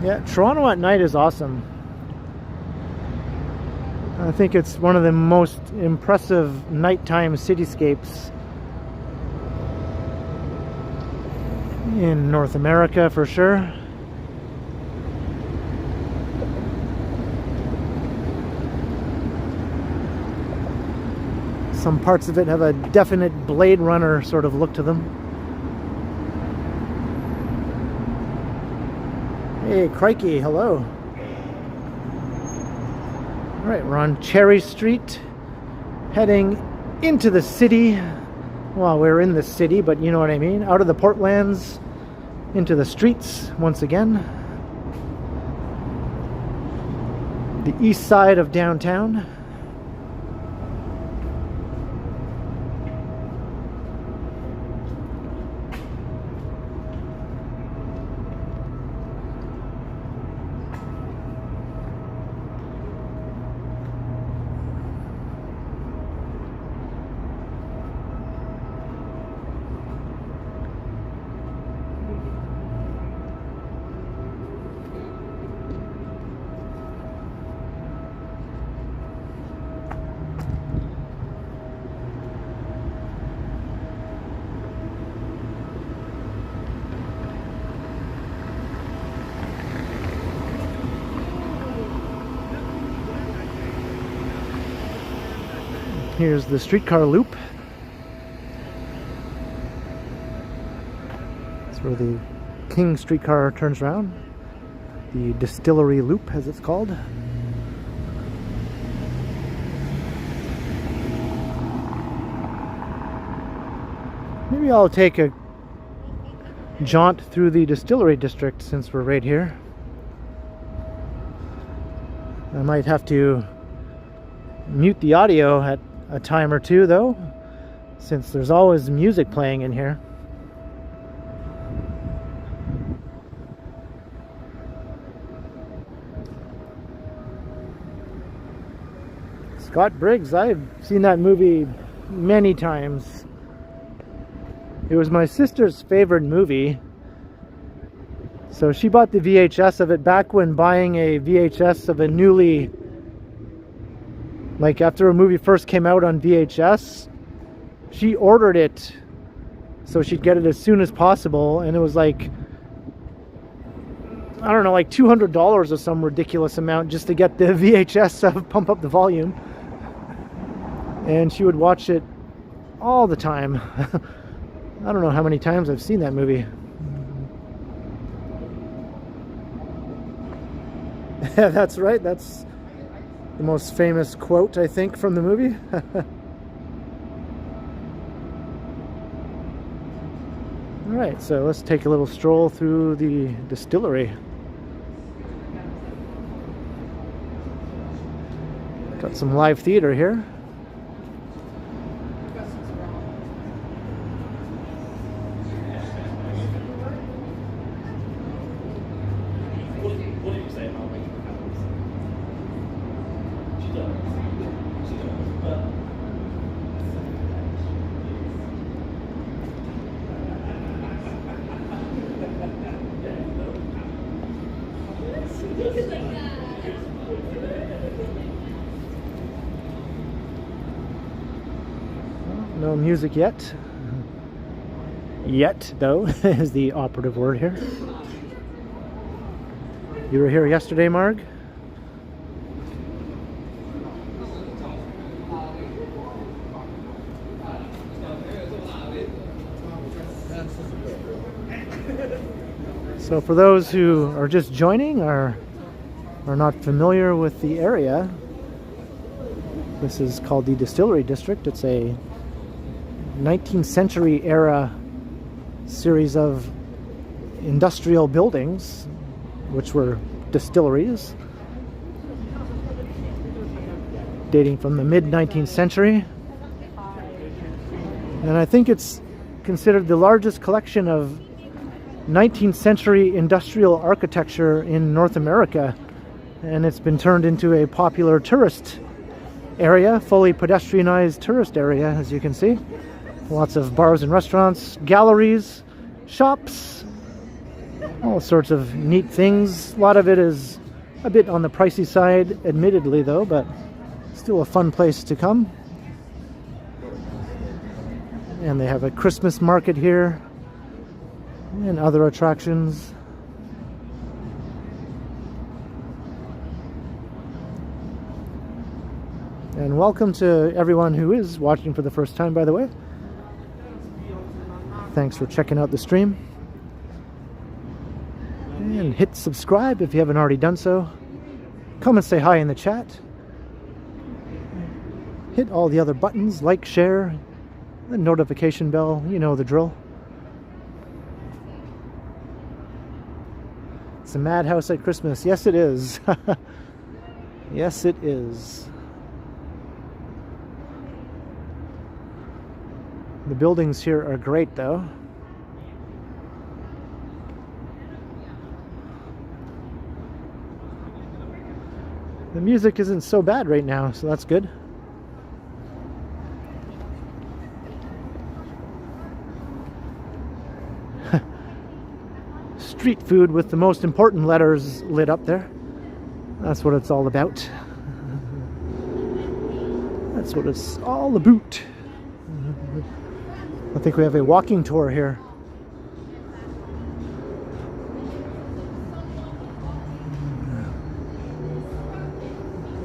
Yeah, Toronto at night is awesome. I think it's one of the most impressive nighttime cityscapes in North America for sure. Some parts of it have a definite Blade Runner sort of look to them. Hey, crikey, hello. All right, we're on Cherry Street, heading into the city. Well, we're in the city, but you know what I mean. Out of the Portlands, into the streets once again. The east side of downtown. Here's the streetcar loop. That's where the King streetcar turns around. The Distillery Loop, as it's called. Maybe I'll take a jaunt through the distillery district since we're right here. I might have to mute the audio at a time or two though, since there's always music playing in here. Scott Briggs, I've seen that movie many times. It was my sister's favorite movie. So she bought the VHS of it back when buying a VHS of a newly, like after a movie first came out on VHS, she ordered it so she'd get it as soon as possible, and it was like, I don't know, like $200 or some ridiculous amount just to get the VHS of Pump Up the Volume. And she would watch it all the time. I don't know how many times I've seen that movie. Yeah, that's right. That's the most famous quote, I think, from the movie. Alright, so let's take a little stroll through the distillery. Got some live theater here. No music yet. Yet, though, is the operative word here. You were here yesterday, Marg? So for those who are just joining or are not familiar with the area, this is called the Distillery District. It's a 19th century era series of industrial buildings which were distilleries dating from the mid 19th century, and I think it's considered the largest collection of 19th century industrial architecture in North America, and it's been turned into a popular tourist area, fully pedestrianized tourist area, as you can see. Lots of bars and restaurants, galleries, shops, all sorts of neat things. A lot of it is a bit on the pricey side, admittedly though, but still a fun place to come. And they have a Christmas market here and other attractions. And welcome to everyone who is watching for the first time, by the way. Thanks for checking out the stream. And hit subscribe if you haven't already done so. Come and say hi in the chat. Hit all the other buttons, like, share, the notification bell, you know the drill. It's a madhouse at Christmas. Yes, it is. Yes, it is. The buildings here are great, though. The music isn't so bad right now, so that's good. Street food with the most important letters lit up there. That's what it's all about. That's what it's all about. I think we have a walking tour here.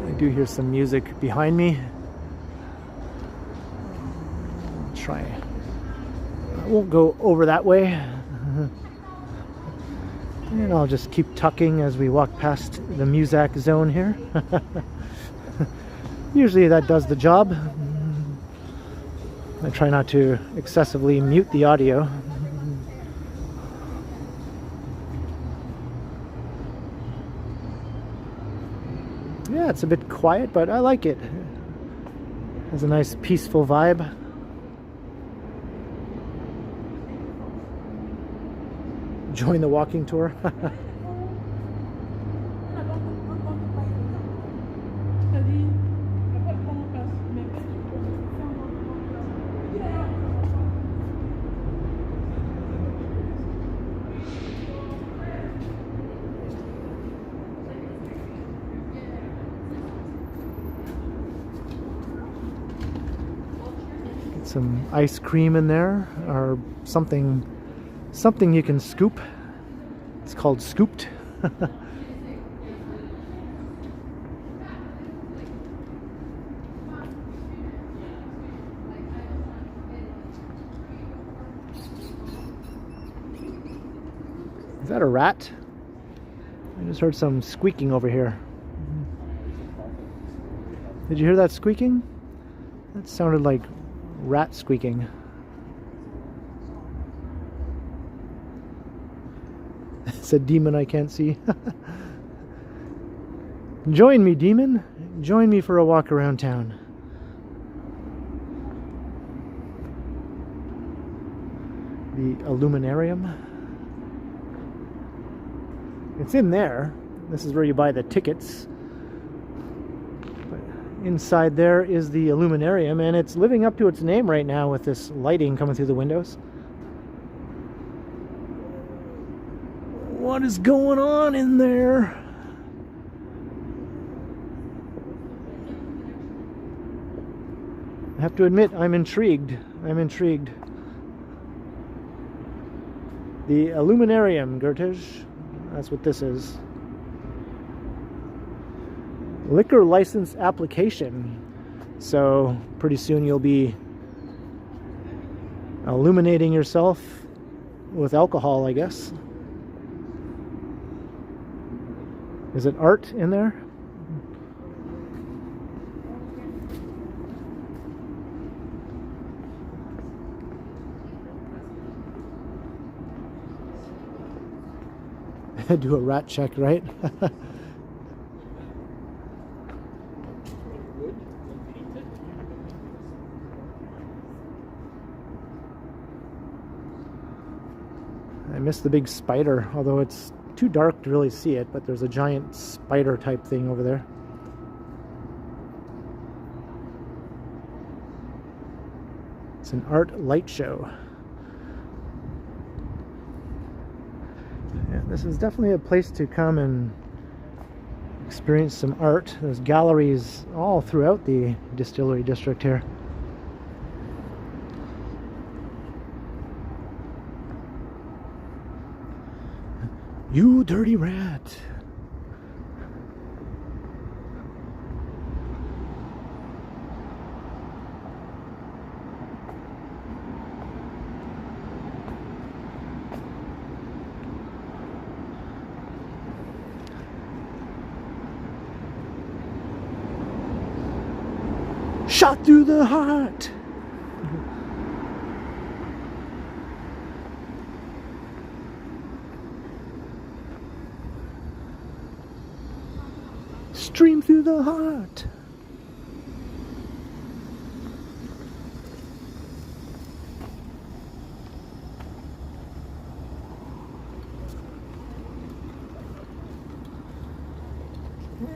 I do hear some music behind me. I'll try. I won't go over that way. And I'll just keep tucking as we walk past the Muzak zone here. Usually that does the job. I try not to excessively mute the audio. Yeah, it's a bit quiet, but I like it. It has a nice peaceful vibe. Join the walking tour. Get some ice cream in there, or something you can scoop. It's called scooped. Is that a rat? I just heard some squeaking over here. Did you hear that squeaking? That sounded like rat squeaking. It's a demon I can't see. Join me, demon. Join me for a walk around town. The Illuminarium. It's in there. This is where you buy the tickets. But inside there is the Illuminarium, and it's living up to its name right now with this lighting coming through the windows. What is going on in there? I have to admit, I'm intrigued. I'm intrigued. The Illuminarium, Gertish. That's what this is. Liquor license application. So pretty soon you'll be illuminating yourself with alcohol, I guess. Is it art in there? Do a rat check, right? I missed the big spider, although it's too dark to really see it, but there's a giant spider type thing over there. It's an art light show. Yeah, this is definitely a place to come and experience some art. There's galleries all throughout the distillery district here. You dirty rat. Shot through the heart. Stream through the heart.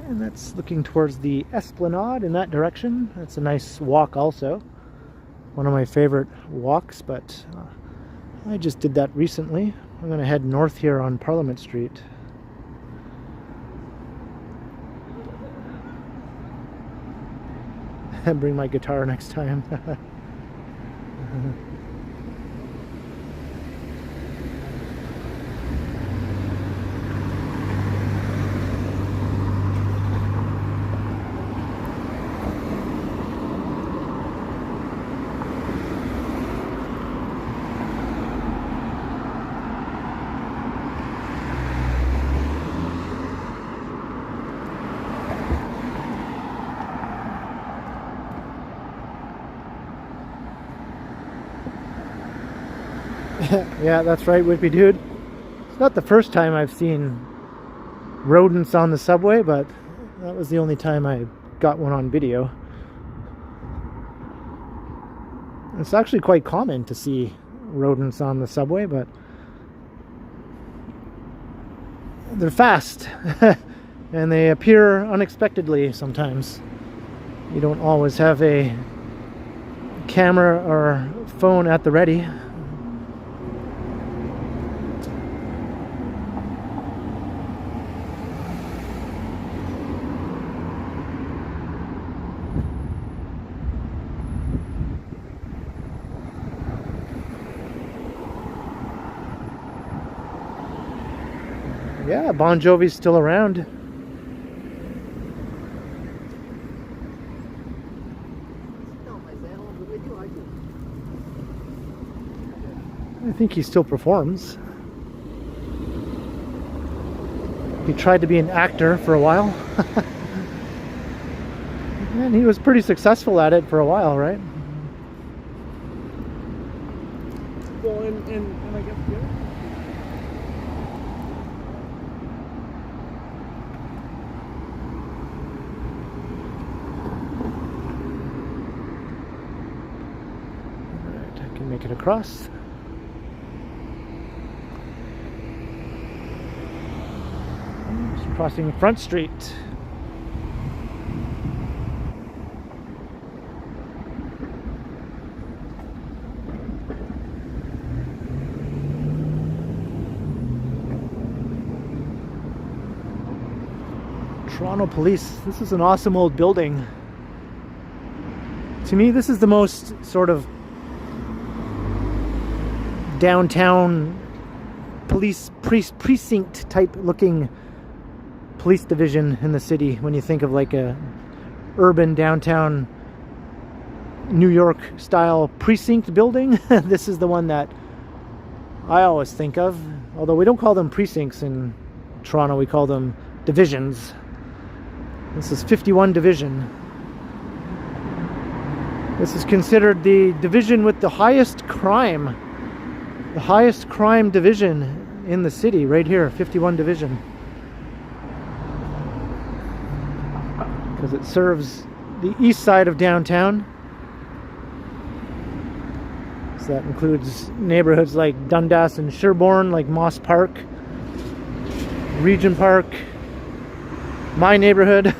And that's looking towards the Esplanade in that direction. That's a nice walk also. One of my favorite walks, but I just did that recently. I'm going to head north here on Parliament Street. And bring my guitar next time. Yeah, that's right, Whippy Dude. It's not the first time I've seen rodents on the subway, but that was the only time I got one on video. It's actually quite common to see rodents on the subway, but they're fast and they appear unexpectedly sometimes. You don't always have a camera or phone at the ready. Yeah, Bon Jovi's still around. I think he still performs. He tried to be an actor for a while. And he was pretty successful at it for a while, right? Well, and I guess the other. Alright, I can make it across. Just crossing Front Street. Toronto Police. This is an awesome old building. To me, this is the most sort of downtown police precinct type looking police division in the city when you think of like a urban downtown New York style precinct building. This is the one that I always think of, although we don't call them precincts in Toronto, we call them divisions. This is 51 Division. This is considered the division with the highest crime division in the city, right here, 51 Division. Because it serves the east side of downtown. So that includes neighborhoods like Dundas and Sherbourne, like Moss Park, Regent Park, my neighborhood.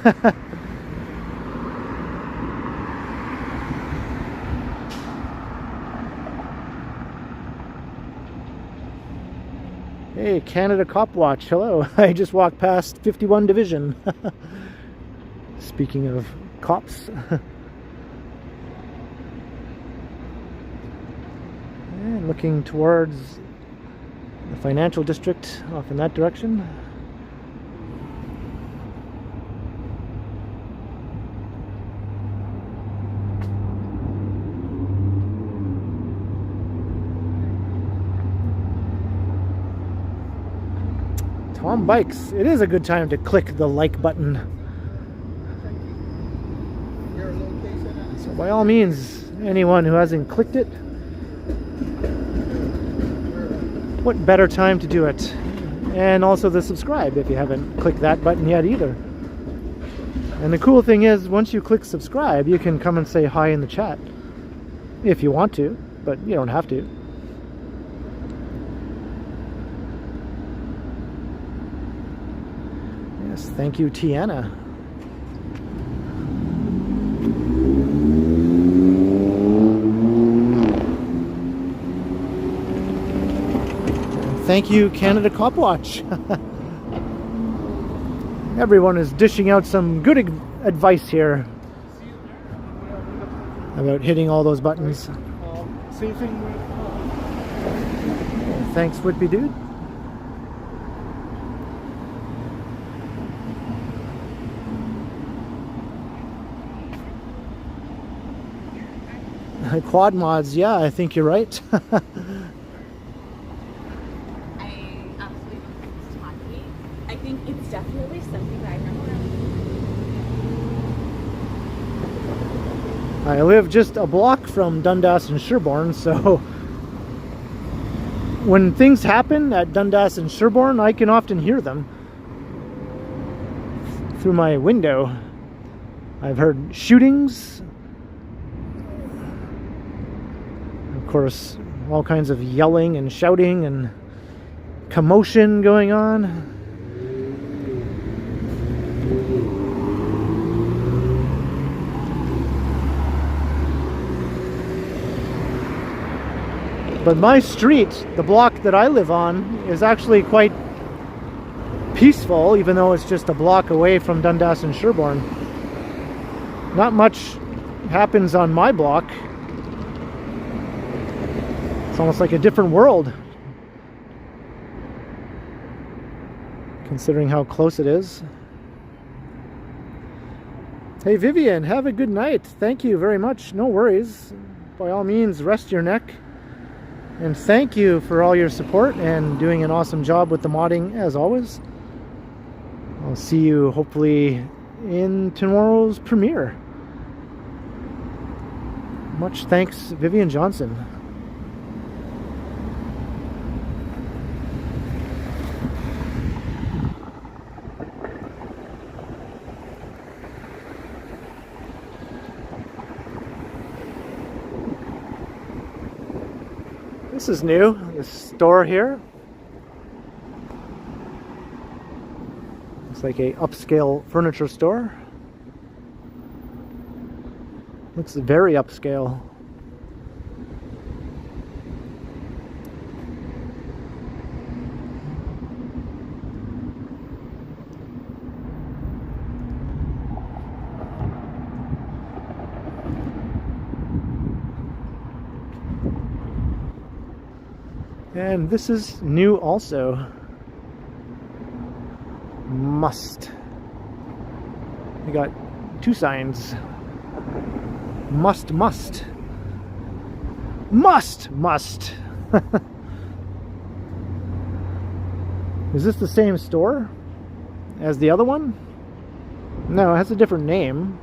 Hey, Canada Cop Watch, hello. I just walked past 51 Division. Speaking of cops. And looking towards the financial district off in that direction. Tom Bikes. It is a good time to click the like button. So by all means, anyone who hasn't clicked it, what better time to do it? And also the subscribe if you haven't clicked that button yet either. And the cool thing is, once you click subscribe, you can come and say hi in the chat if you want to, but you don't have to. Yes, thank you, Tiana. Thank you, Canada Cop Watch. Everyone is dishing out some good advice here about hitting all those buttons. Same thing with... Thanks, Whippy Dude. Quad mods, yeah, I think you're right. I think it's definitely something that I remember. I live just a block from Dundas and Sherbourne, so when things happen at Dundas and Sherborne, I can often hear them through my window. I've heard shootings, of course, all kinds of yelling and shouting and commotion going on. But my street, the block that I live on, is actually quite peaceful, even though it's just a block away from Dundas and Sherborne. Not much happens on my block. It's almost like a different world, considering how close it is. Hey Vivian, have a good night. Thank you very much. No worries. By all means, rest your neck. And thank you for all your support and doing an awesome job with the modding as always. I'll see you hopefully in tomorrow's premiere. Much thanks, Vivian Johnson. This is new, this store here. Looks like a upscale furniture store. Looks very upscale. And this is new also. Must. We got two signs. Must. Must. Is this the same store as the other one? No, it has a different name.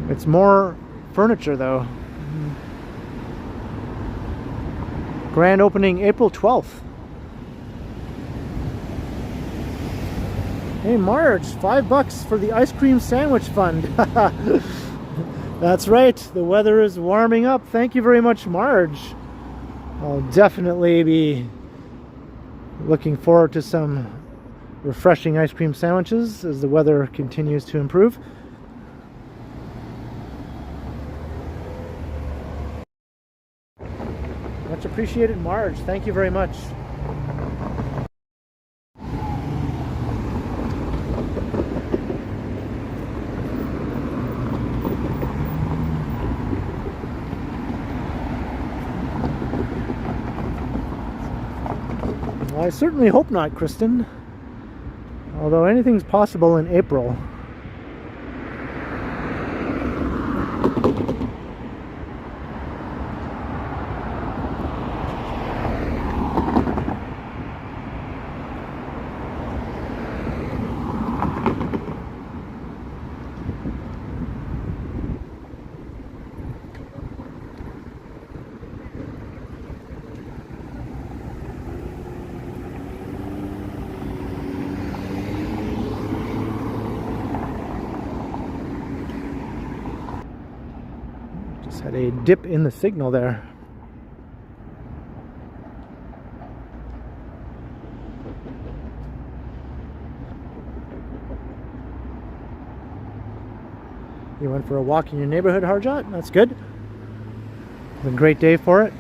It's more furniture though. Grand opening April 12th. Hey Marge, $5 for the ice cream sandwich fund. That's right, the weather is warming up. Thank you very much, Marge. I'll definitely be looking forward to some refreshing ice cream sandwiches as the weather continues to improve. Much appreciated, Marge. Thank you very much. Well, I certainly hope not, Kristen. Although anything's possible in April. Had a dip in the signal there. You went for a walk in your neighborhood, Harjot? That's good. It's a great day for it.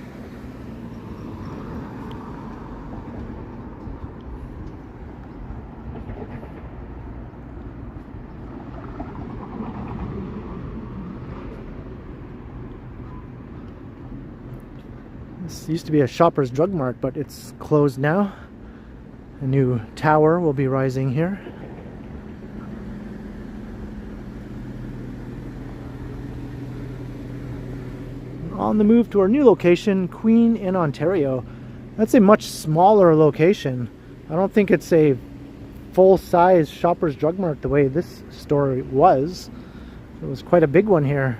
This used to be a Shoppers Drug Mart, but it's closed now. A new tower will be rising here. On the move to our new location, Queen in Ontario. That's a much smaller location. I don't think it's a full-size Shoppers Drug Mart the way this store was. It was quite a big one here.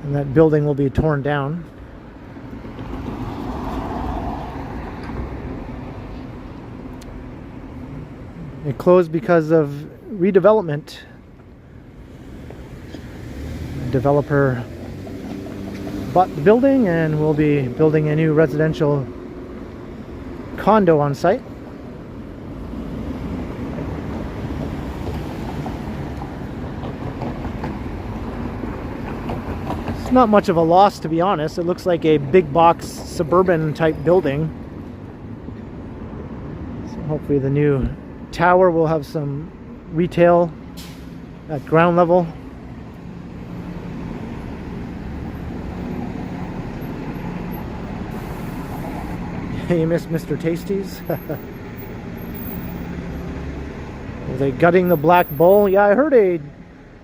and that building will be torn down. It closed because of redevelopment. The developer bought the building and will be building a new residential condo on site. It's not much of a loss, to be honest. It looks like a big box suburban type building. So hopefully the new tower will have some retail at ground level. You missed Mr. Tasty's. Are they gutting the Black Bull? Yeah, I heard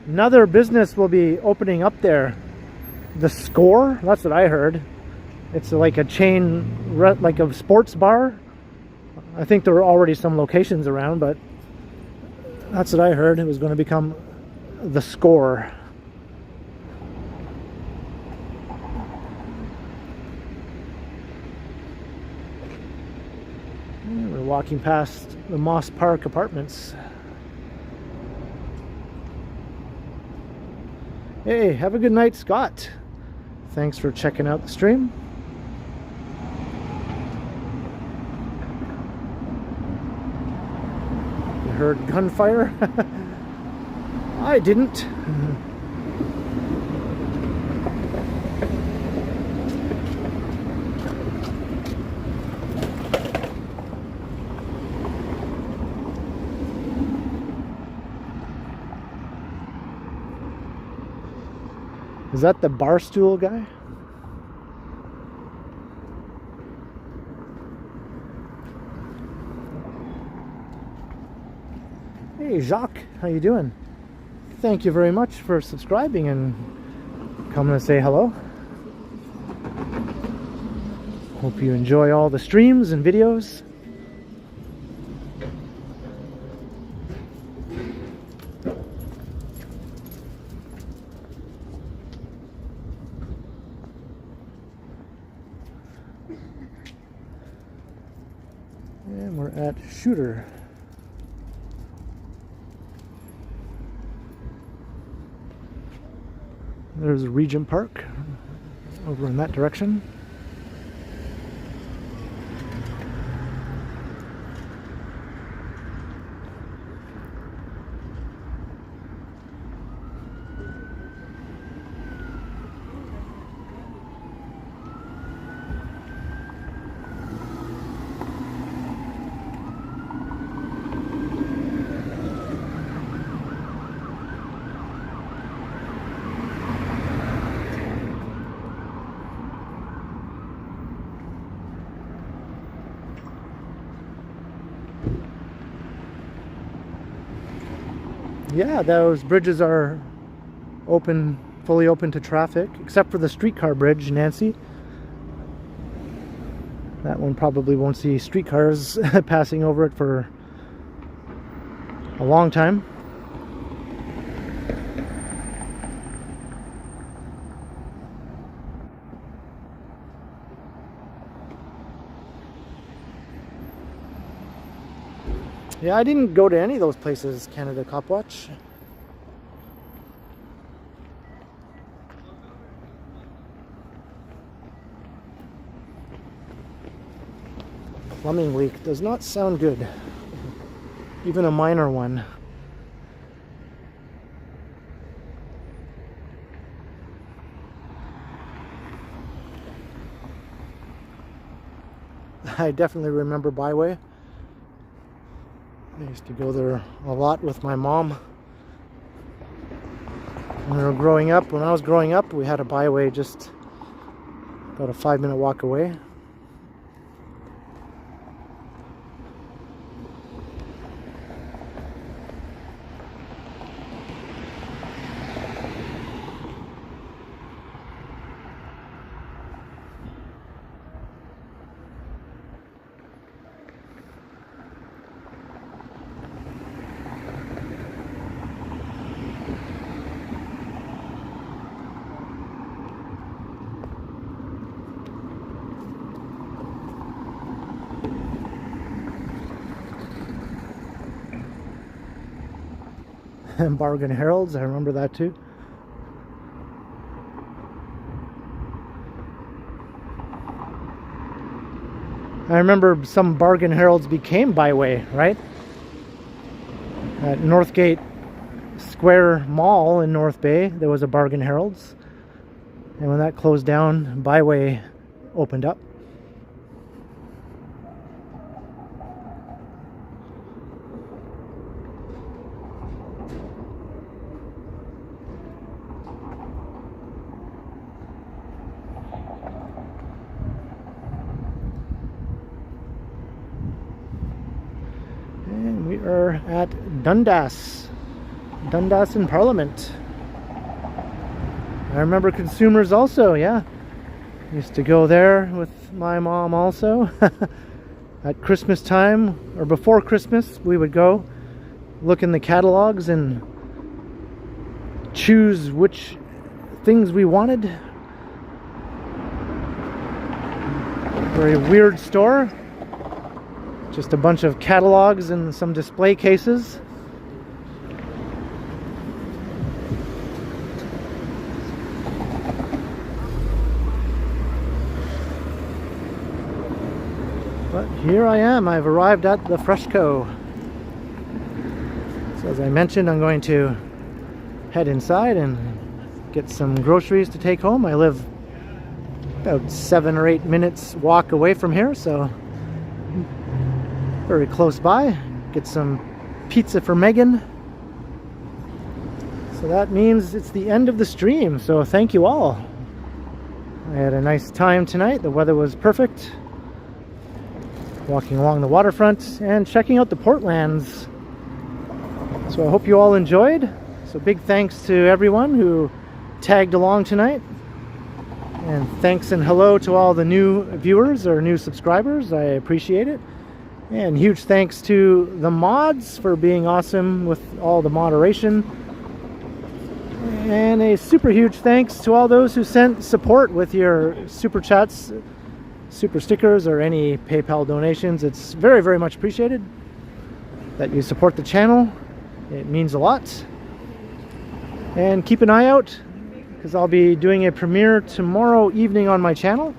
another business will be opening up there. The Score? That's what I heard. It's like a chain, like a sports bar. I think there are already some locations around, but that's what I heard. It was going to become the Score. We're walking past the Moss Park Apartments. Hey, have a good night, Scott. Thanks for checking out the stream. You heard gunfire? I didn't. Is that the Barstool guy? Hey Jacques, how you doing? Thank you very much for subscribing and coming to say hello. Hope you enjoy all the streams and videos. And we're at Shooter. There's Regent Park over in that direction. Yeah, those bridges are open, fully open to traffic, except for the streetcar bridge, Nancy. That one probably won't see streetcars passing over it for a long time. Yeah, I didn't go to any of those places, Canada Cop Watch. Plumbing leak does not sound good. Even a minor one. I definitely remember Byway. I used to go there a lot with my mom. When I was growing up, we had a byway just about a 5-minute walk away. Bargain Heralds, I remember that too. I remember some Bargain Heralds became Byway, right? At Northgate Square Mall in North Bay, there was a Bargain Heralds. And when that closed down, Byway opened up. And we are at Dundas in Parliament. I remember Consumers also, yeah. Used to go there with my mom also. At Christmas time, or before Christmas, we would go look in the catalogs and choose which things we wanted. Very weird store. Just a bunch of catalogs and some display cases. But here I am, I've arrived at the Freshco. So as I mentioned, I'm going to head inside and get some groceries to take home. I live about 7 or 8 minutes walk away from here, so very close by. Get some pizza for Megan. So that means it's the end of the stream, so thank you all. I had a nice time tonight, the weather was perfect. Walking along the waterfront and checking out the Portlands. So I hope you all enjoyed. So big thanks to everyone who tagged along tonight. And thanks and hello to all the new viewers or new subscribers. I appreciate it. And huge thanks to the mods for being awesome with all the moderation. And a super huge thanks to all those who sent support with your super chats, super stickers, or any PayPal donations. It's very, very much appreciated that you support the channel. It means a lot. And keep an eye out, because I'll be doing a premiere tomorrow evening on my channel.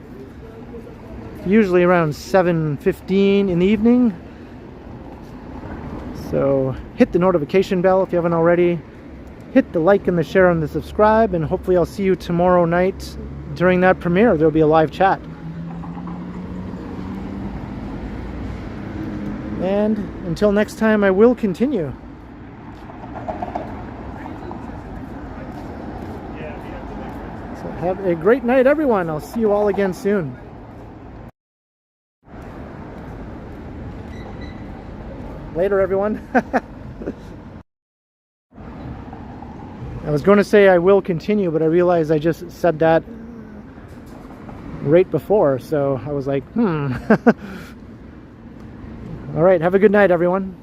Usually around 7:15 in the evening. So hit the notification bell if you haven't already. Hit the like and the share and the subscribe, and hopefully I'll see you tomorrow night during that premiere. There'll be a live chat. And until next time, I will continue. So have a great night, everyone. I'll see you all again soon. Later, everyone. I was going to say I will continue, but I realized I just said that right before, so I was like, All right, have a good night, everyone.